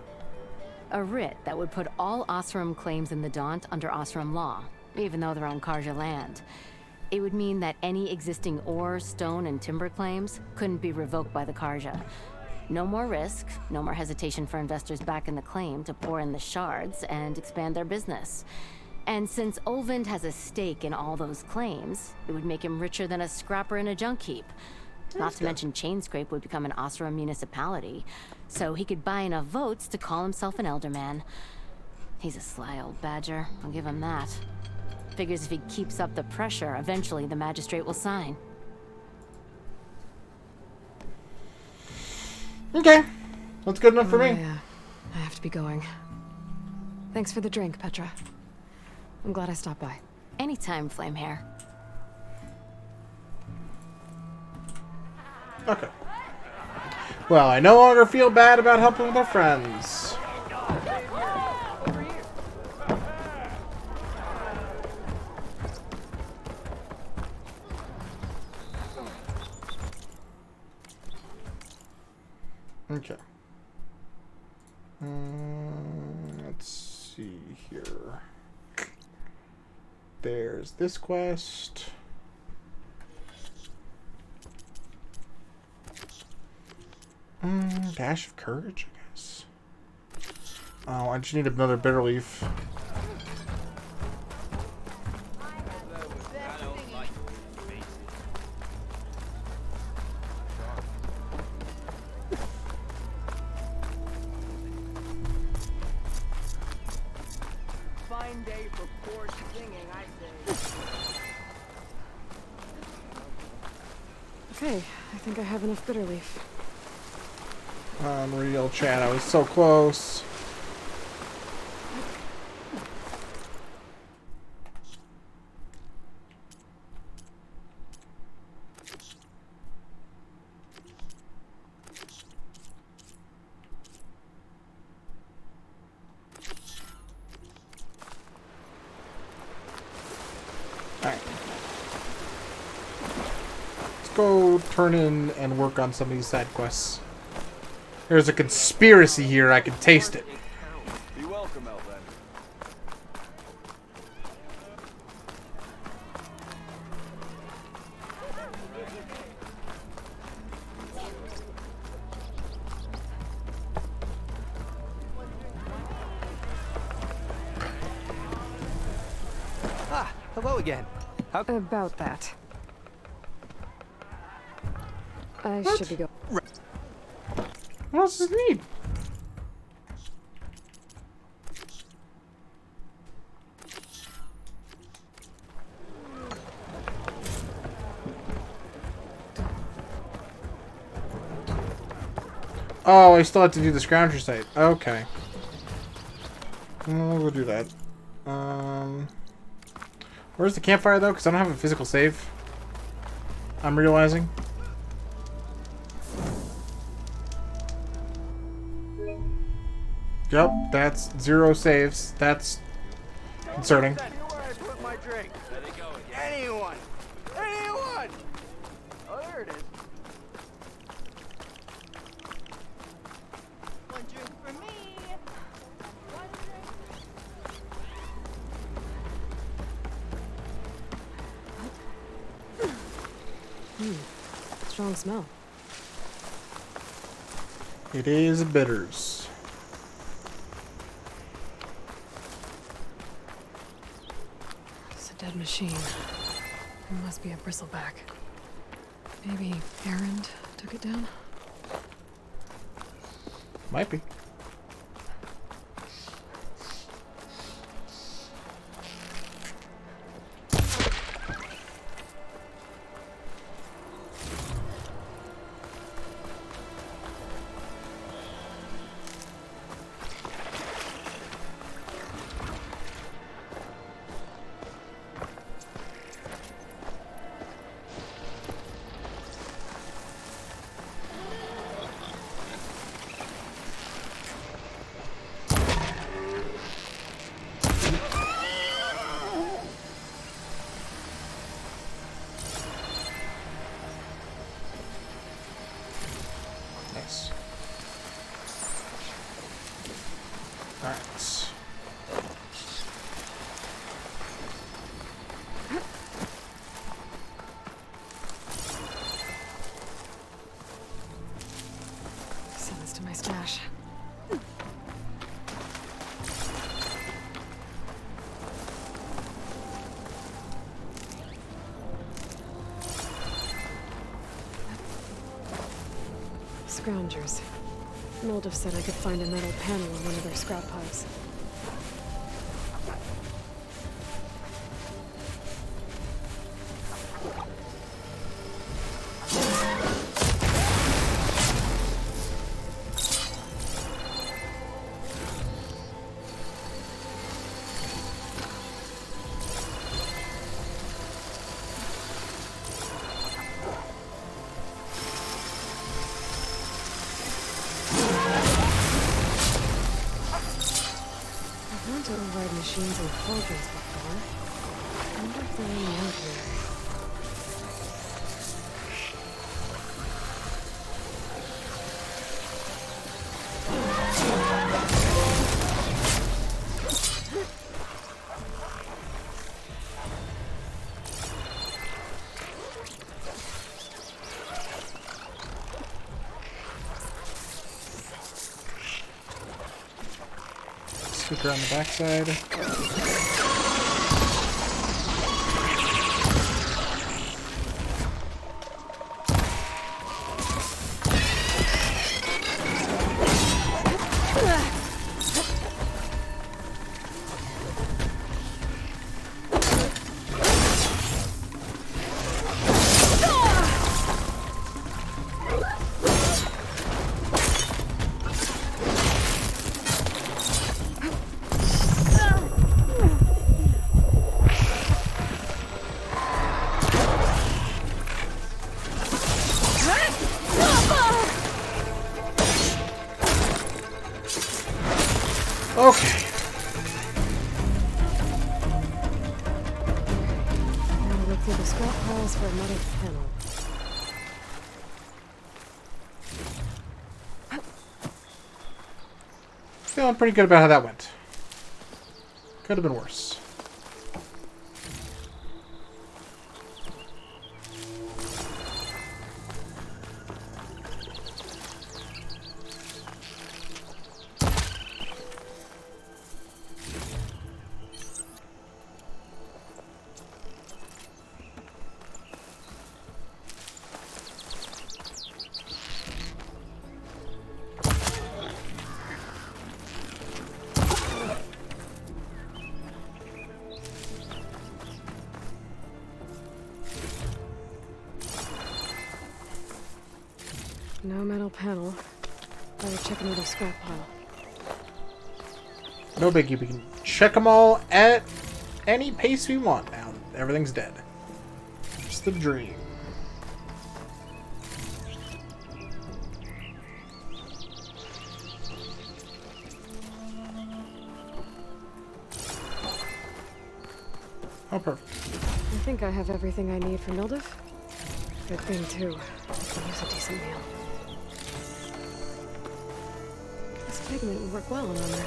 S16: A writ that would put all Osram claims in the Daunt under Osram law, even though they're on Karja land. It would mean that any existing ore, stone, and timber claims couldn't be revoked by the Karja. No more risk, no more hesitation for investors back in the claim to pour in the shards and expand their business. And since Olvind has a stake in all those claims, it would make him richer than a scrapper in a junk heap. Not to mention Chainscrape would become an Osram municipality, so he could buy enough votes to call himself an elderman. He's a sly old badger, I'll give him that. Figures if he keeps up the pressure, eventually the magistrate will sign.
S1: Okay. That's good enough for me.
S2: Yeah, I have to be going. Thanks for the drink, Petra. I'm glad I stopped by.
S16: Anytime, Flamehair.
S1: Okay. Well, I no longer feel bad about helping with our friends. Okay. Let's see here. There's this quest. Dash of courage, I guess. Oh, I just need another bitter leaf.
S2: Okay, I think I have enough bitter leaf.
S1: Unreal, chat. I was so close. Alright. Let's go turn in and work on some of these side quests. There's a conspiracy here. I can taste it.
S18: Be welcome, Outlander.
S13: Ah, hello again. How
S2: about that? I should be going.
S1: What else does it need? Oh, I still have to do the Scrounger site. Okay. We'll do that. Where's the campfire, though? Because I don't have a physical save. I'm realizing. Yep, that's 0 saves. That's concerning.
S18: Anyone! Anyone! Oh, there it is.
S20: One drink for me. One drink.
S2: Strong smell.
S1: It is bitters.
S2: It's a dead machine. It must be a bristleback. Maybe Errand took it down?
S1: Might be. Nice. Alright.
S2: Send this to my stash. Scroungers. Mold said I could find a metal panel on one of their scrap piles. To override machines and cauldrons before. I wonder if they're any out here.
S1: Scoot around the backside.
S2: through the scrap piles for a metal panel.
S1: Feeling pretty good about how that went. Could have been worse.
S2: No metal panel. Better check another scrap pile.
S1: No biggie. We can check them all at any pace we want now. Everything's dead. Just the dream. Oh, perfect.
S2: I think I have everything I need for Mildev. Good thing, too. I can use a decent meal. This pigment would work well on armor.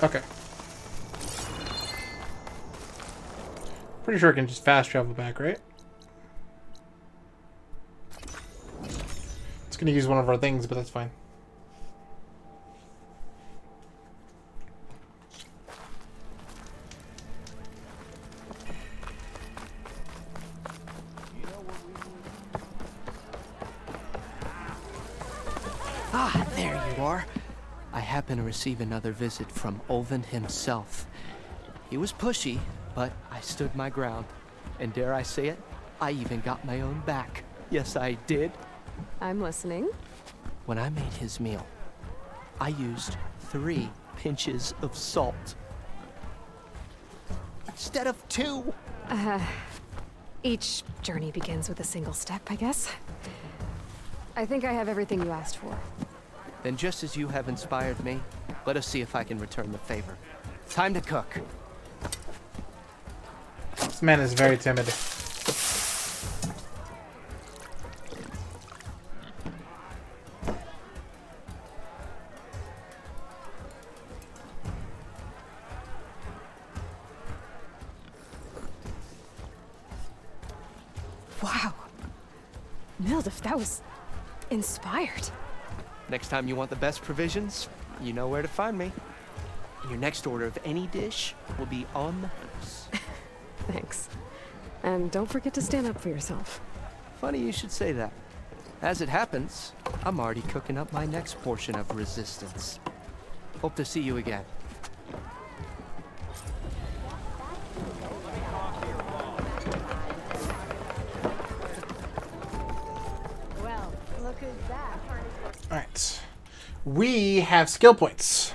S1: Okay. Pretty sure I can just fast travel back, right? It's gonna use one of our things, but that's fine.
S13: Ah, there you are. I happen to receive another visit from Olvin himself. He was pushy, but I stood my ground. And dare I say it, I even got my own back. Yes, I did.
S2: I'm listening.
S13: When I made his meal, I used 3 pinches of salt. Instead of 2.
S2: Each journey begins with a single step, I guess. I think I have everything you asked for.
S13: Then just as you have inspired me, let us see if I can return the favor. Time to cook.
S1: This man is very timid.
S2: Wow. Mildev, that was inspired.
S13: Next time you want the best provisions, you know where to find me. Your next order of any dish will be on the house.
S2: Thanks. And don't forget to stand up for yourself.
S13: Funny you should say that. As it happens, I'm already cooking up my next portion of resistance. Hope to see you again.
S20: Well, look who's back.
S1: Alright. We have skill points.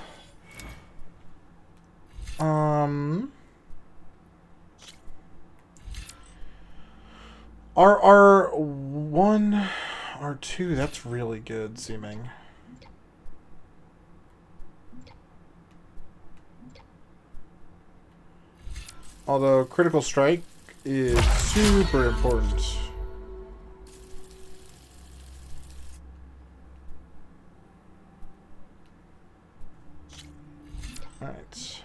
S1: R1, R2, that's really good seeming. Although critical strike is super important. Alright.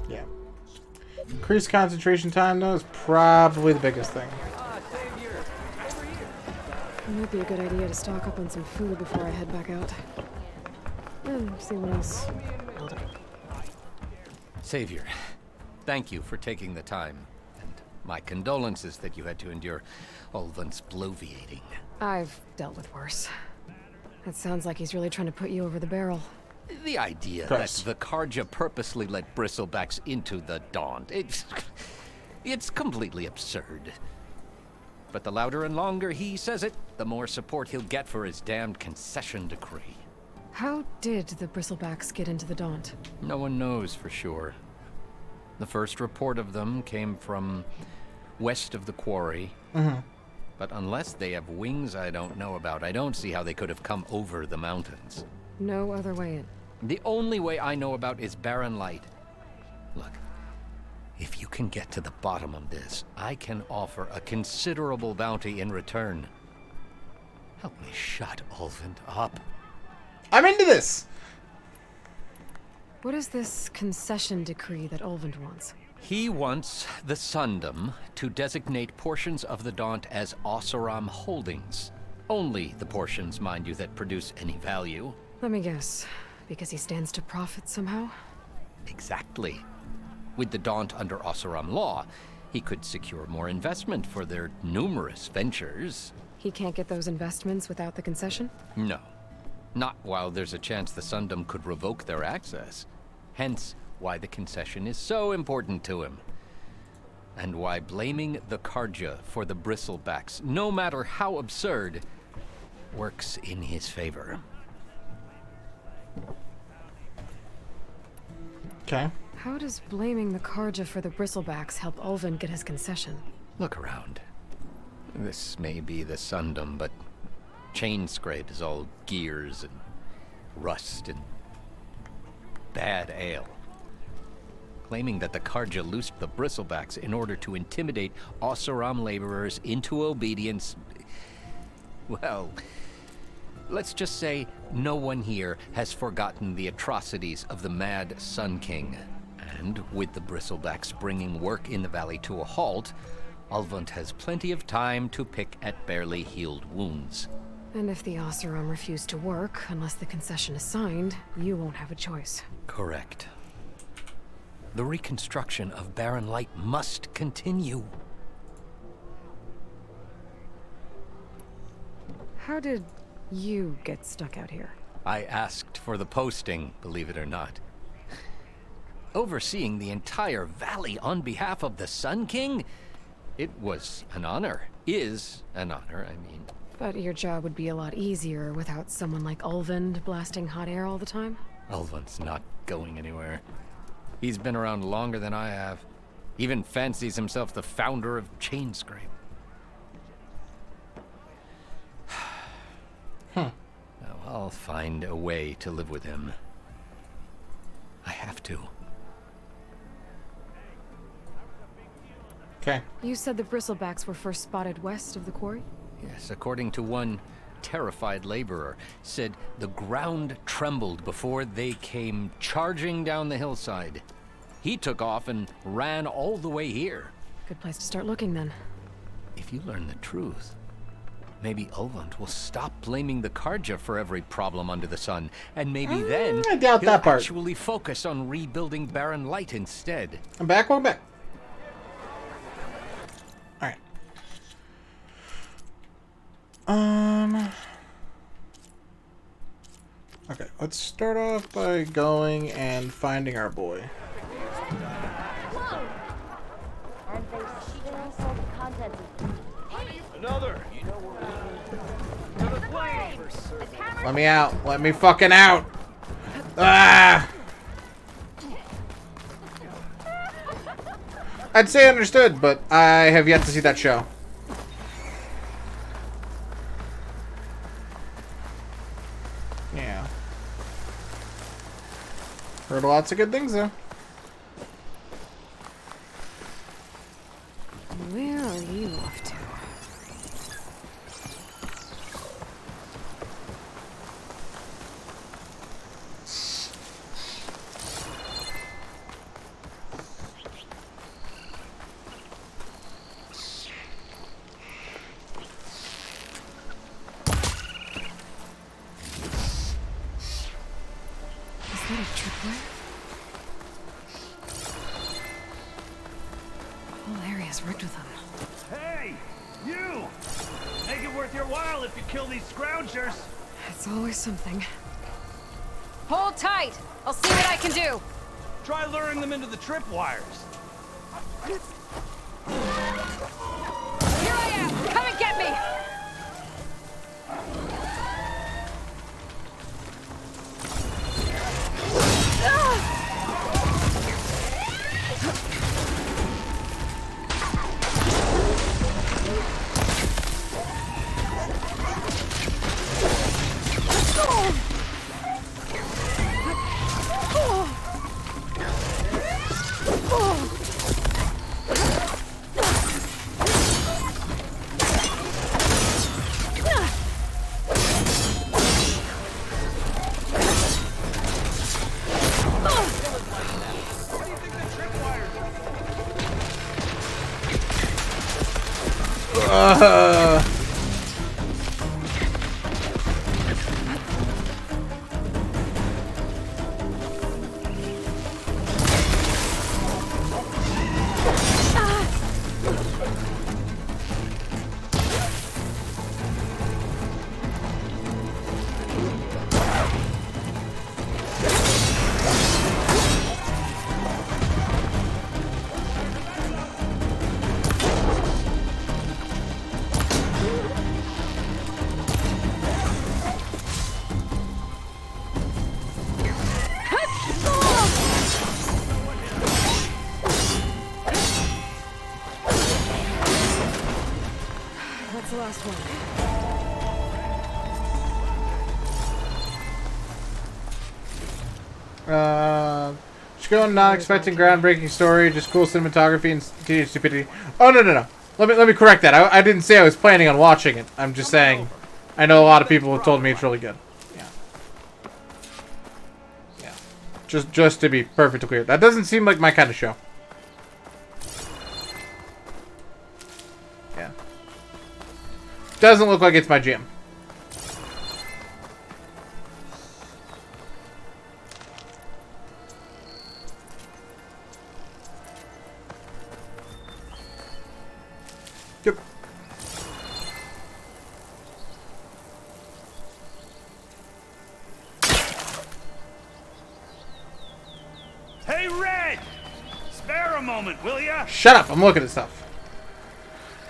S1: Yeah. Increased concentration time, though, is probably the biggest thing.
S2: It might be a good idea to stock up on some food before I head back out. And see what else Mildev
S7: Savior, thank you for taking the time. And my condolences that you had to endure Ulvin's bloviating.
S2: I've dealt with worse. It sounds like he's really trying to put you over the barrel.
S7: The idea
S1: Gross.
S7: that the Karja purposely let bristlebacks into the Daunt, it's completely absurd. But the louder and longer he says it, the more support he'll get for his damned concession decree.
S2: How did the Bristlebacks get into the Daunt?
S7: No one knows for sure. The first report of them came from west of the quarry. But unless they have wings I don't know about, I don't see how they could have come over the mountains.
S2: No other way in.
S7: The only way I know about is barren light. Look, if you can get to the bottom of this, I can offer a considerable bounty in return. Help me shut Ulvin up.
S1: I'm into this!
S2: What is this concession decree that Ulvund wants?
S7: He wants the Sundom to designate portions of the Daunt as Oseram holdings. Only the portions, mind you, that produce any value.
S2: Let me guess. Because he stands to profit somehow?
S7: Exactly. With the Daunt under Oseram law, he could secure more investment for their numerous ventures.
S2: He can't get those investments without the concession?
S7: No. Not while there's a chance the Sundom could revoke their access. Hence, why the concession is so important to him. And why blaming the Karja for the Bristlebacks, no matter how absurd, works in his favor.
S1: Okay.
S2: How does blaming the Karja for the Bristlebacks help Ulvin get his concession?
S7: Look around. This may be the Sundom, but Chainscrape is all gears and rust and bad ale. Claiming that the Karja loosed the Bristlebacks in order to intimidate Oseram laborers into obedience. Well, let's just say no one here has forgotten the atrocities of the Mad Sun King. And with the Bristlebacks bringing work in the valley to a halt, Ulvund has plenty of time to pick at barely healed wounds.
S2: And if the Oseram refuse to work, unless the concession is signed, you won't have a choice.
S7: Correct. The reconstruction of Barren Light must continue.
S2: How did you get stuck out here?
S7: I asked for the posting, believe it or not. Overseeing the entire valley on behalf of the Sun King? It was an honor. Is an honor, I mean.
S2: But your job would be a lot easier without someone like Ulvund blasting hot air all the time?
S7: Ulvund's not going anywhere. He's been around longer than I have. Even fancies himself the founder of Chainscrape. Now, I'll find a way to live with him. I have to.
S1: Okay.
S2: You said the Bristlebacks were first spotted west of the quarry?
S7: Yes, according to one terrified laborer, said the ground trembled before they came charging down the hillside. He took off and ran all the way here.
S2: Good place to start looking, then.
S7: If you learn the truth, maybe Ulvund will stop blaming the Karja for every problem under the sun, and maybe then
S1: I doubt
S7: he'll
S1: that part.
S7: actually focus on rebuilding Barren Light instead.
S1: I'm back, welcome back. Alright. Okay, let's start off by going and finding our boy.
S20: And they still sold the contents.
S18: Another!
S1: Let me out. Let me fucking out. Ah! I'd say understood, but I have yet to see that show. Yeah. Heard lots of good things, though.
S2: Where are you off to? Is that a tripwire? whole area's rigged with them.
S15: Hey, you! Make it worth your while if you kill these scroungers.
S2: It's always something. Hold tight! I'll see what I can do!
S15: Try luring them into the tripwires.
S2: Here I am! Come and get me! That's the last one.
S1: Just going, not expecting groundbreaking story, just cool cinematography and teenage stupidity. Oh, no. Let me correct that. I didn't say I was planning on watching it. I'm just saying, I know a lot of people have told me it's really good. Yeah. Just to be perfectly clear. That doesn't seem like my kind of show. Yeah. Doesn't look like it's my jam. Yep.
S15: Hey, Red! Spare a moment, will ya?
S1: Shut up! I'm looking at stuff.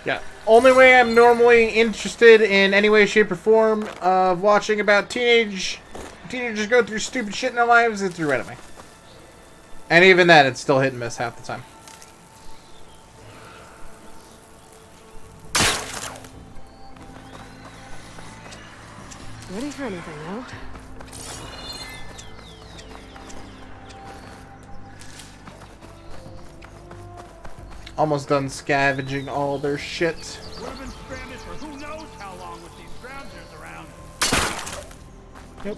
S1: Yeah. Only way I'm normally interested in any way, shape, or form of watching about teenagers go through stupid shit in their lives is through Remy. And even then, it's still hit and miss half the time.
S2: Ready for anything, no?
S1: Almost done scavenging all their shit.
S15: We've been stranded for who knows how long with these scroungers around.
S1: Yep.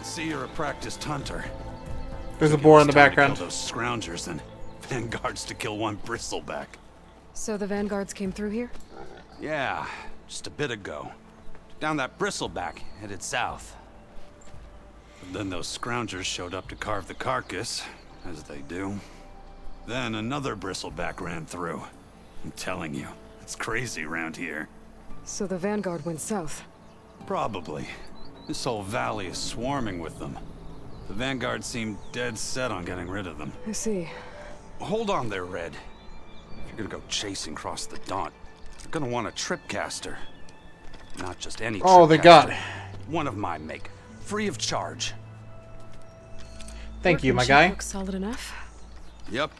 S9: See, you're a practiced hunter.
S1: There's a boar in the background.
S9: Kill those scroungers and vanguards to kill one bristleback.
S2: So the vanguards came through here?
S9: Yeah, just a bit ago. Down that bristleback, headed south. But then those scroungers showed up to carve the carcass, as they do. Then another bristleback ran through. I'm telling you, it's crazy around here.
S2: So the vanguard went south?
S9: Probably. This whole valley is swarming with them. The vanguard seemed dead set on getting rid of them.
S2: I see.
S9: Hold on there, Red. If you're gonna go chasing across the Daunt, you're gonna want a tripcaster. Not just any tripcaster.
S1: Oh, they got it.
S9: One of my make. Free of charge.
S1: Thank you, my guy.
S2: Looks solid enough.
S9: Yep.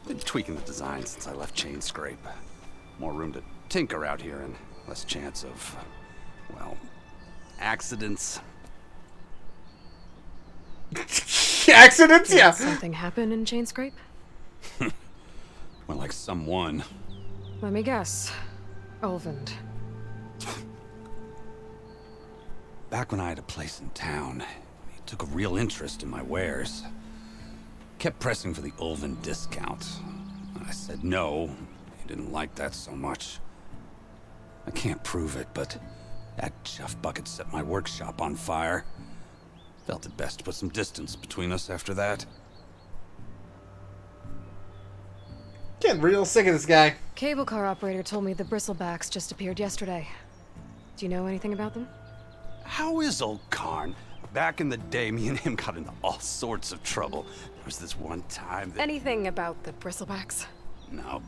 S9: Been tweaking the design since I left Chain Scrape. More room to tinker out here and less chance of, well, accidents.
S1: Accidents? Yeah.
S2: Did something happen in Chain Scrape?
S9: Well, like someone.
S2: Let me guess. Ulvund.
S9: Back when I had a place in town, he took a real interest in my wares. Kept pressing for the Ulvund discount. I said no. He didn't like that so much. I can't prove it, but That chuff bucket set my workshop on fire. Felt it best to put some distance between us after that.
S1: Getting real sick of this guy.
S2: Cable car operator told me the bristlebacks just appeared yesterday. Do you know anything about them?
S9: How is old Karn? Back in the day, me and him got into all sorts of trouble. There was this one time that...
S2: Anything about the bristlebacks?
S9: No.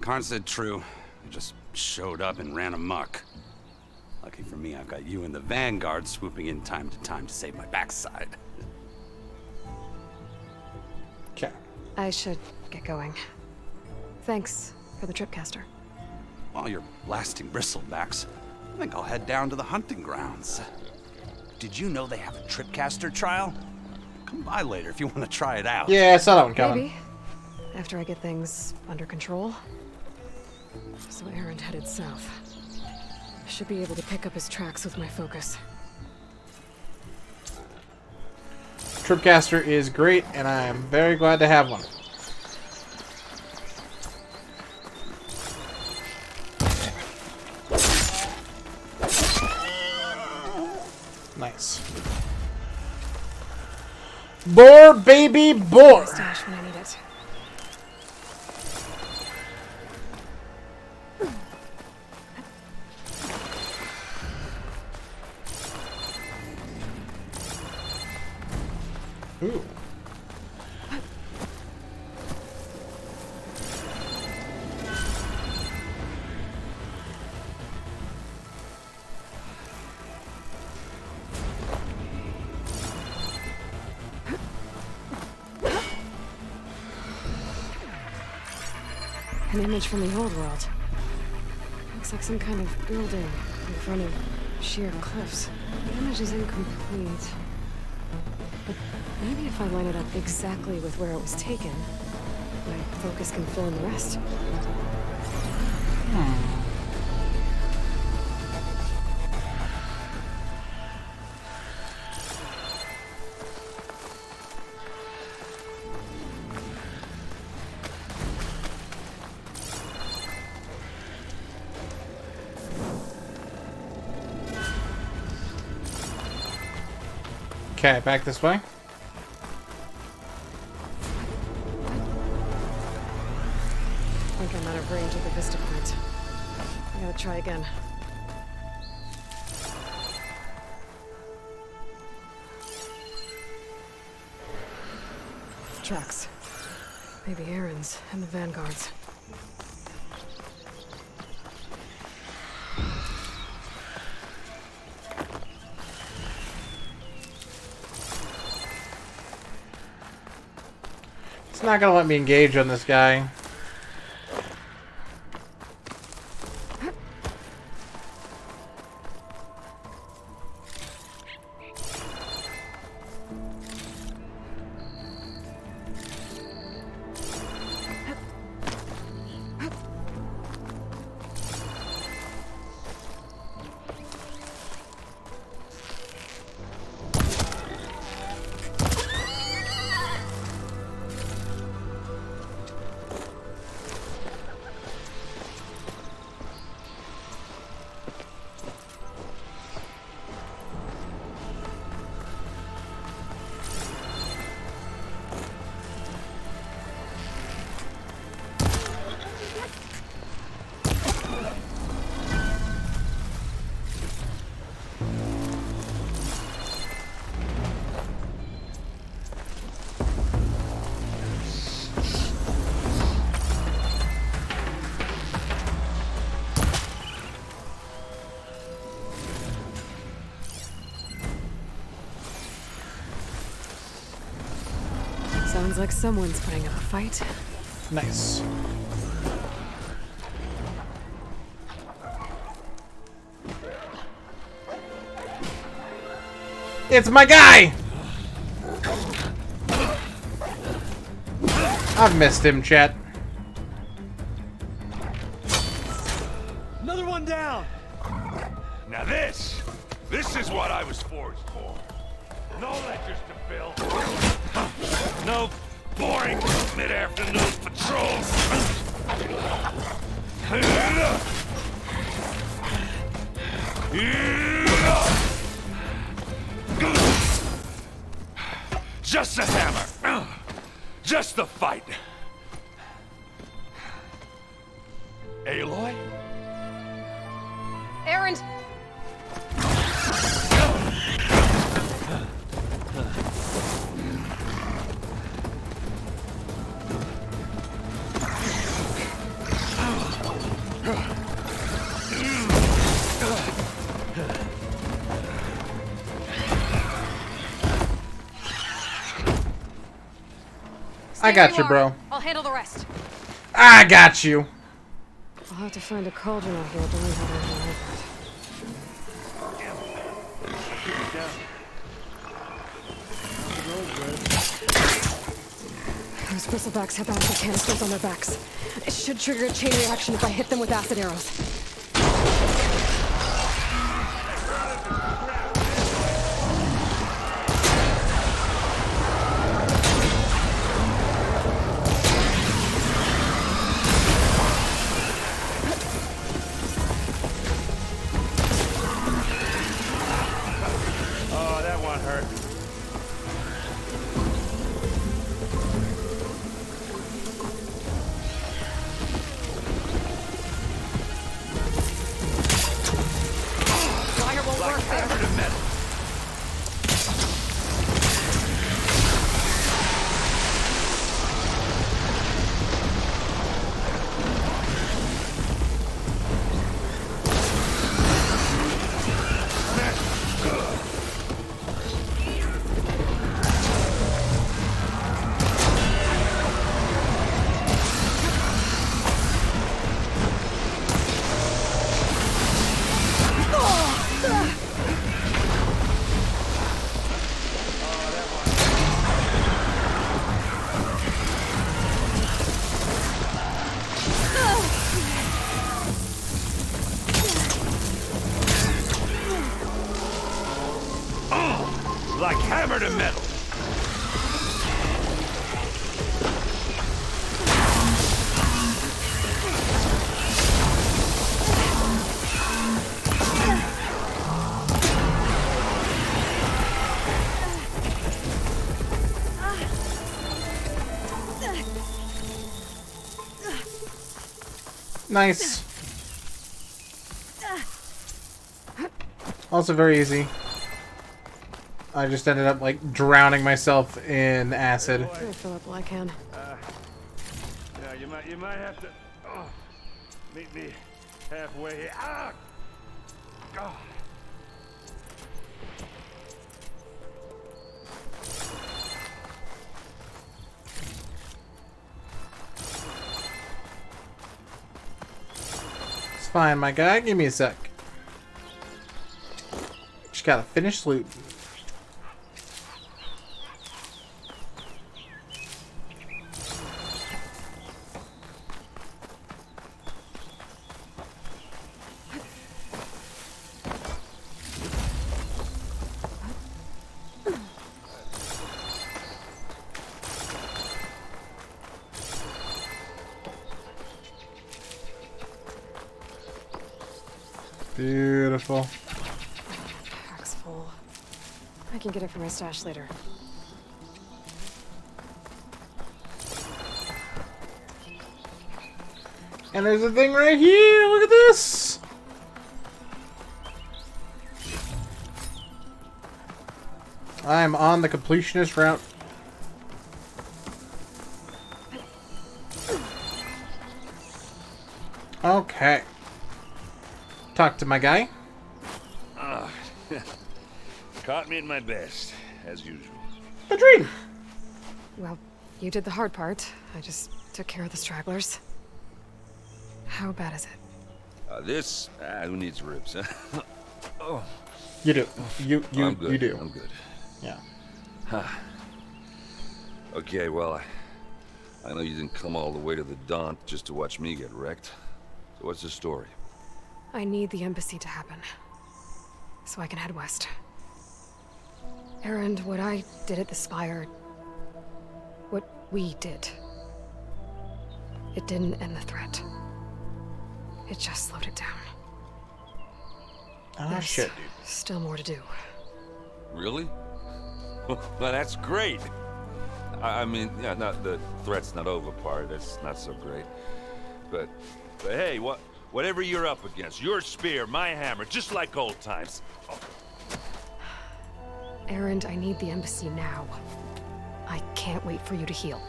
S9: Karn said true. He just showed up and ran amok. Lucky for me, I've got you and the Vanguard swooping in time to save my backside.
S1: Okay.
S2: I should get going. Thanks for the tripcaster.
S9: While you're blasting bristlebacks, I think I'll head down to the hunting grounds. Did you know they have a tripcaster trial? Come by later if you want to try it out.
S1: Yeah, I saw that one coming.
S2: Maybe. After I get things under control. So Aaron headed south. Should be able to pick up his tracks with my focus.
S1: Tripcaster is great, and I am very glad to have one. Nice. Boar, baby, boar!
S2: Stash when I need it.
S1: Ooh.
S2: An image from the old world. Looks like some kind of building in front of sheer cliffs. The image is incomplete. But maybe if I line it up exactly with where it was taken, my focus can fill in the rest.
S1: Okay, back this way.
S2: I think I'm out of range of the vista point. I gotta try again. Tracks. Maybe Aaron's and the Vanguard's.
S1: It's not gonna let me engage on this guy.
S2: Sounds like someone's putting up a fight.
S1: Nice. It's my guy! I've missed him, chat.
S15: Another one down! Now this is what I was forged for. No lectures to fill. No boring mid-afternoon patrols. Just a hammer. Just the fight. Aloy?
S2: Erend!
S1: I got you, bro.
S2: I'll handle the rest.
S1: I got you.
S2: I'll have to find a cauldron out here to learn how to handle that. Those bristlebacks have acid canisters on their backs. It should trigger a chain reaction if I hit them with acid arrows.
S15: Oh, that one hurt.
S2: Fire won't work there.
S15: Like hammer to metal.
S1: Nice. Also very easy. I just ended up like drowning myself in acid.
S2: I'll fill up while I can.
S15: Yeah, you might have to meet me halfway here. Ah! Oh.
S1: It's fine, my guy. Give me a sec. Just gotta finish loot. Beautiful.
S2: Pack's full. I can get it from my stash later.
S1: And there's a thing right here. Look at this. I'm on the completionist route. Okay. Talk to my guy.
S15: Caught me at my best, as usual.
S1: A dream.
S2: Well, you did the hard part. I just took care of the stragglers. How bad is it?
S15: This, who needs ribs, huh? Oh.
S1: You do.
S15: I'm good.
S1: You do.
S15: I'm good.
S1: Yeah.
S15: Huh. Okay, well, I know you didn't come all the way to the Daunt just to watch me get wrecked. So what's the story?
S2: I need the embassy to happen, so I can head west. Erend, what I did at the Spire, what we did, it didn't end the threat. It just slowed it down.
S1: Ah,
S2: There's
S1: shit, dude.
S2: still more to do.
S15: Really? Well, that's great. I mean, yeah, not the threat's not over part. That's not so great. But hey, whatever you're up against, your spear, my hammer, just like old times. Oh.
S2: Erend, I need the embassy now. I can't wait for you to heal.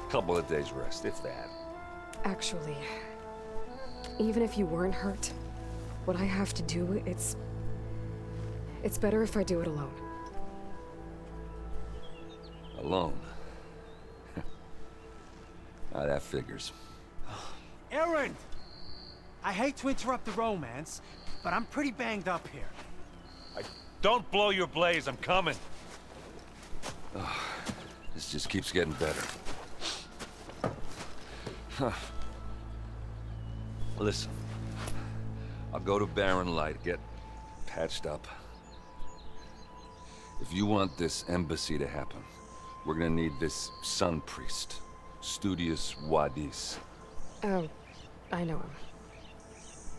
S15: Couple of days rest, if that.
S2: Actually, even if you weren't hurt, what I have to do, it's better if I do it alone.
S15: Alone? That figures.
S6: Erend! I hate to interrupt the romance, but I'm pretty banged up here.
S15: Don't blow your blaze, I'm coming. Oh, this just keeps getting better. Huh. Listen, I'll go to Barren Light, get patched up. If you want this embassy to happen, we're gonna need this sun priest, Studious Wadis.
S2: Oh, I know him.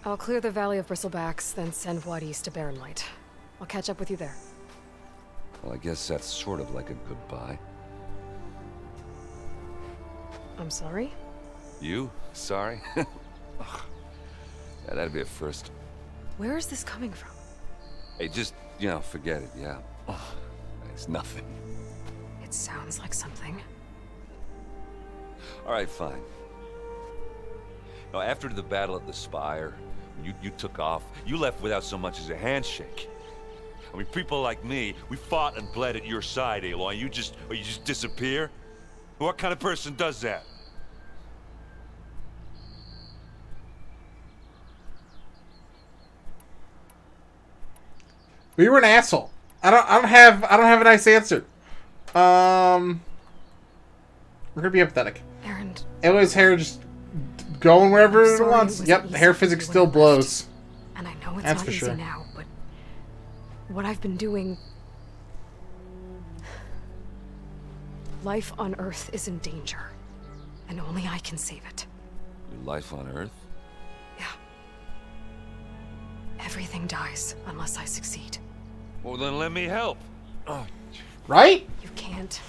S2: I'll clear the Valley of Bristlebacks, then send Wadis to Barren Light. I'll catch up with you there.
S15: Well, I guess that's sort of like a goodbye.
S2: I'm sorry?
S15: You? Sorry? Yeah, that'd be a first.
S2: Where is this coming from?
S15: Hey, just, you know, forget it, yeah. Oh, it's nothing.
S2: It sounds like something.
S15: All right, fine. Now, after the Battle at the Spire, you took off, you left without so much as a handshake. I mean, people like me, we fought and bled at your side, Aloy. You just disappear? What kind of person does that?
S1: Well, you were an asshole. I don't have a nice answer. We're gonna be empathetic.
S2: Erend.
S1: Aloy's hair just going wherever it wants. Yep, hair physics still blows.
S2: And I know it's
S1: That's
S2: not
S1: for
S2: easy
S1: sure.
S2: now, but what I've been doing... Life on Earth is in danger, and only I can save it.
S15: Your life on Earth?
S2: Everything dies unless I succeed.
S15: Well, then let me help.
S1: Oh. Right?
S2: You can't.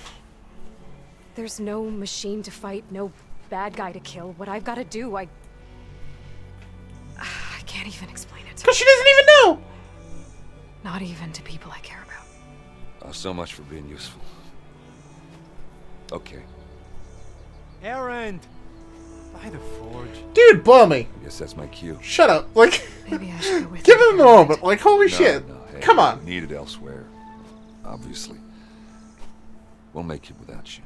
S2: There's no machine to fight, no bad guy to kill. What I've got to do, I can't even explain it.
S1: Because she doesn't even know!
S2: Not even to people I care about.
S15: Oh, so much for being useful. Okay.
S6: Erend! By the forge.
S1: Dude, blow me.
S15: I guess that's my cue.
S1: Shut up. Like,
S2: maybe I should go with
S1: give him a moment. Like, holy
S15: No,
S1: shit.
S15: no, hey,
S1: Come on.
S15: Needed elsewhere. Obviously. We'll make it without you.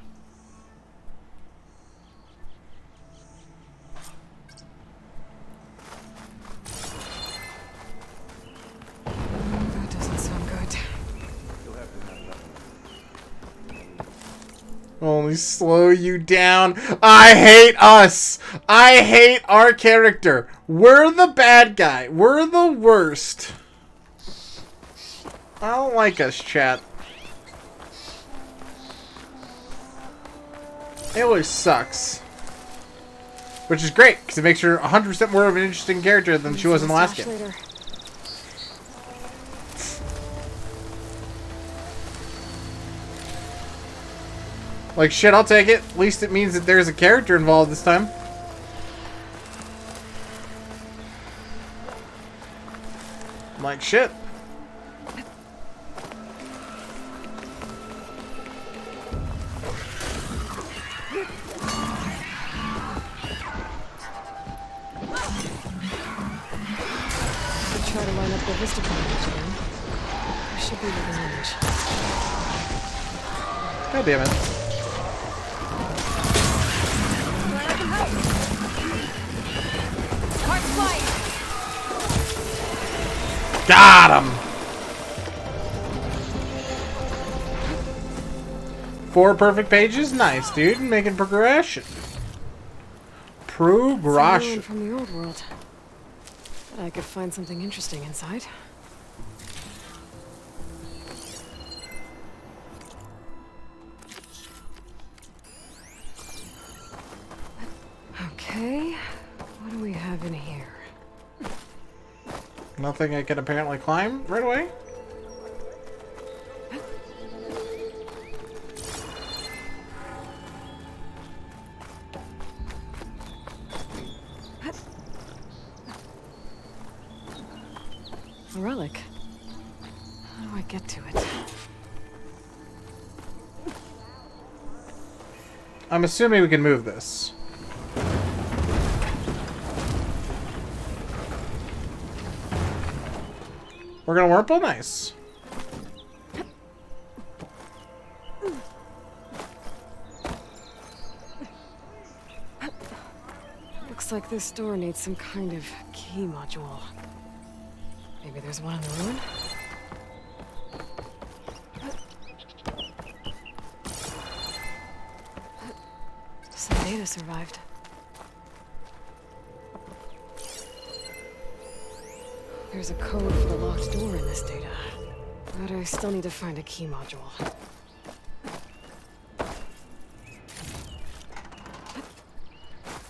S2: That doesn't sound good.
S1: Only slow you down. I hate us. I hate our character. We're the bad guy. We're the worst. I don't like us, chat. It always sucks. Which is great, because it makes her 100% more of an interesting character than she was in the last game.
S2: Later.
S1: Like, shit, I'll take it. At least it means that there's a character involved this time. I'm like, shit.
S2: Try to line up the vista combination again. I should be within range.
S1: God damn it. Got him! 4 perfect pages? Nice, dude. Making progression. Progression.
S2: From the old world. I could find something interesting inside. Okay, what do we have in here?
S1: Nothing I can apparently climb right away?
S2: A relic. How do I get to it?
S1: I'm assuming we can move this. We're gonna warp? Nice.
S2: Looks like this door needs some kind of key module. Maybe there's one in the ruin? Some data survived. There's a code for the locked door in this data. But I still need to find a key module.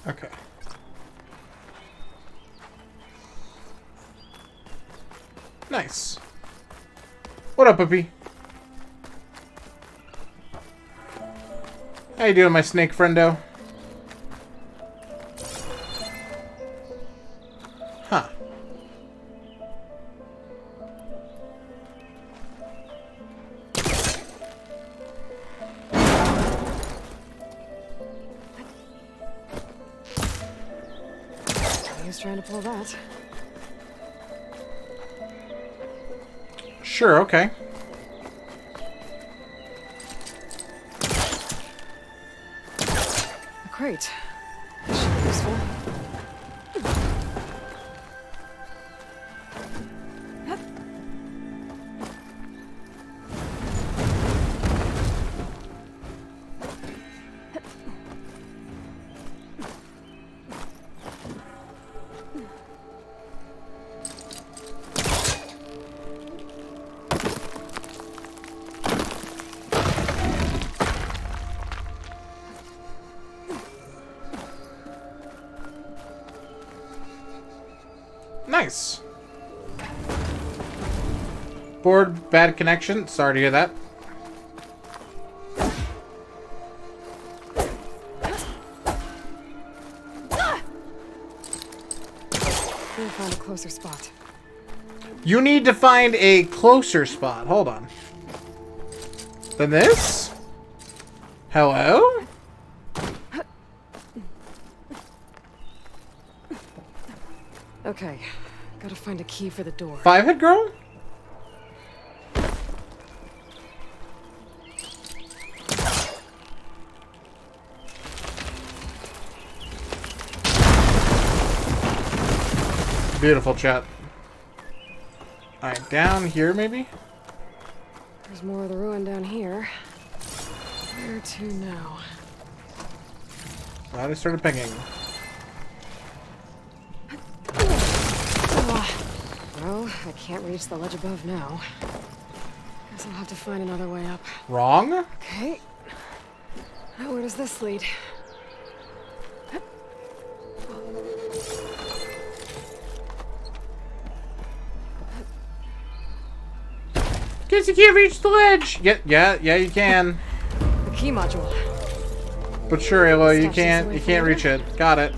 S1: Okay. Nice. What up, puppy? How you doing, my snake friendo? Huh.
S2: He was trying to pull that.
S1: Sure, okay.
S2: A crate. This should be useful.
S1: Nice. Board, bad connection. Sorry to hear that.
S2: Need to find a closer spot.
S1: You need to find a closer spot. Hold on. Than this? Hello?
S2: Okay, gotta find a key for the door.
S1: Five-head girl? Beautiful, chat. Alright, down here maybe?
S2: There's more of the ruin down here. Where to now?
S1: Glad I started pinging.
S2: Well, I can't reach the ledge above now. Guess I'll have to find another way up.
S1: Wrong?
S2: Okay. Now where does this lead?
S1: Guess you can't reach the ledge! Yeah, you can.
S2: The key module.
S1: But sure, Aloy, you can't reach it. Got it.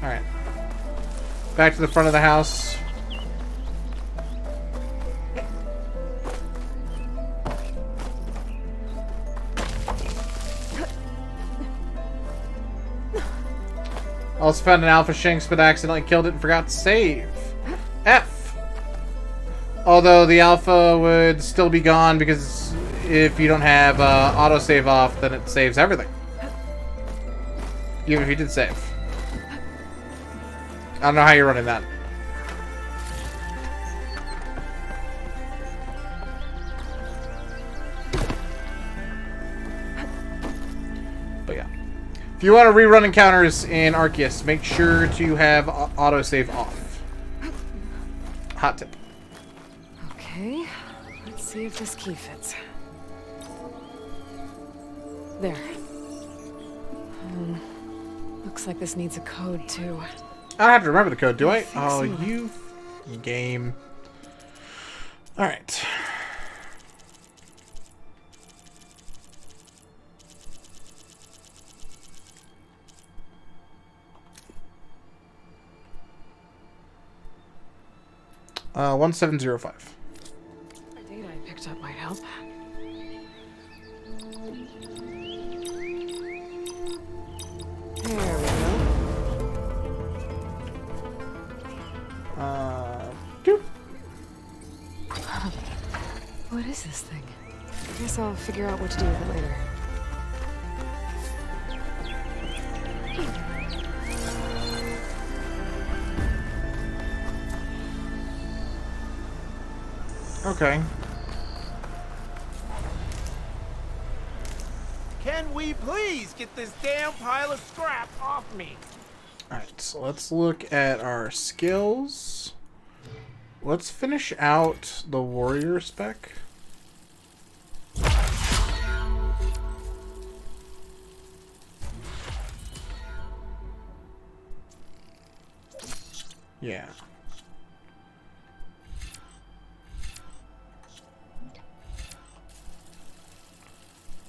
S1: Alright. Back to the front of the house. Also found an Alpha Shanks, but accidentally killed it and forgot to save. F! Although the Alpha would still be gone because if you don't have autosave off, then it saves everything. Even if you did save. I don't know how you're running that. But yeah. If you want to rerun encounters in Arceus, make sure to have autosave off. Hot tip.
S2: Okay, let's see if this key fits. There. Looks like this needs a code, too.
S1: I don't have to remember the code, do I?
S2: think
S1: Oh,
S2: so.
S1: you game. Alright. Uh, 1705.
S2: The data I picked up might help. There we
S1: go.
S2: What is this thing? I guess I'll figure out what to do with it later.
S1: Okay.
S18: Can we please get this damn pile of scrap off me?
S1: Alright, so let's look at our skills. Let's finish out the warrior spec. Yeah.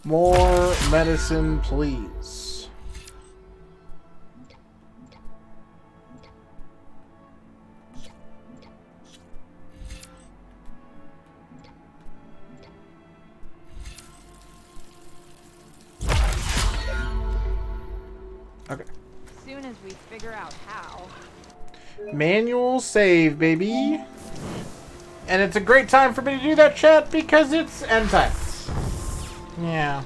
S1: More medicine, please. Okay.
S21: As soon as we figure out how.
S1: Manual save, baby. And it's a great time for me to do that, chat, because it's end time. Yeah.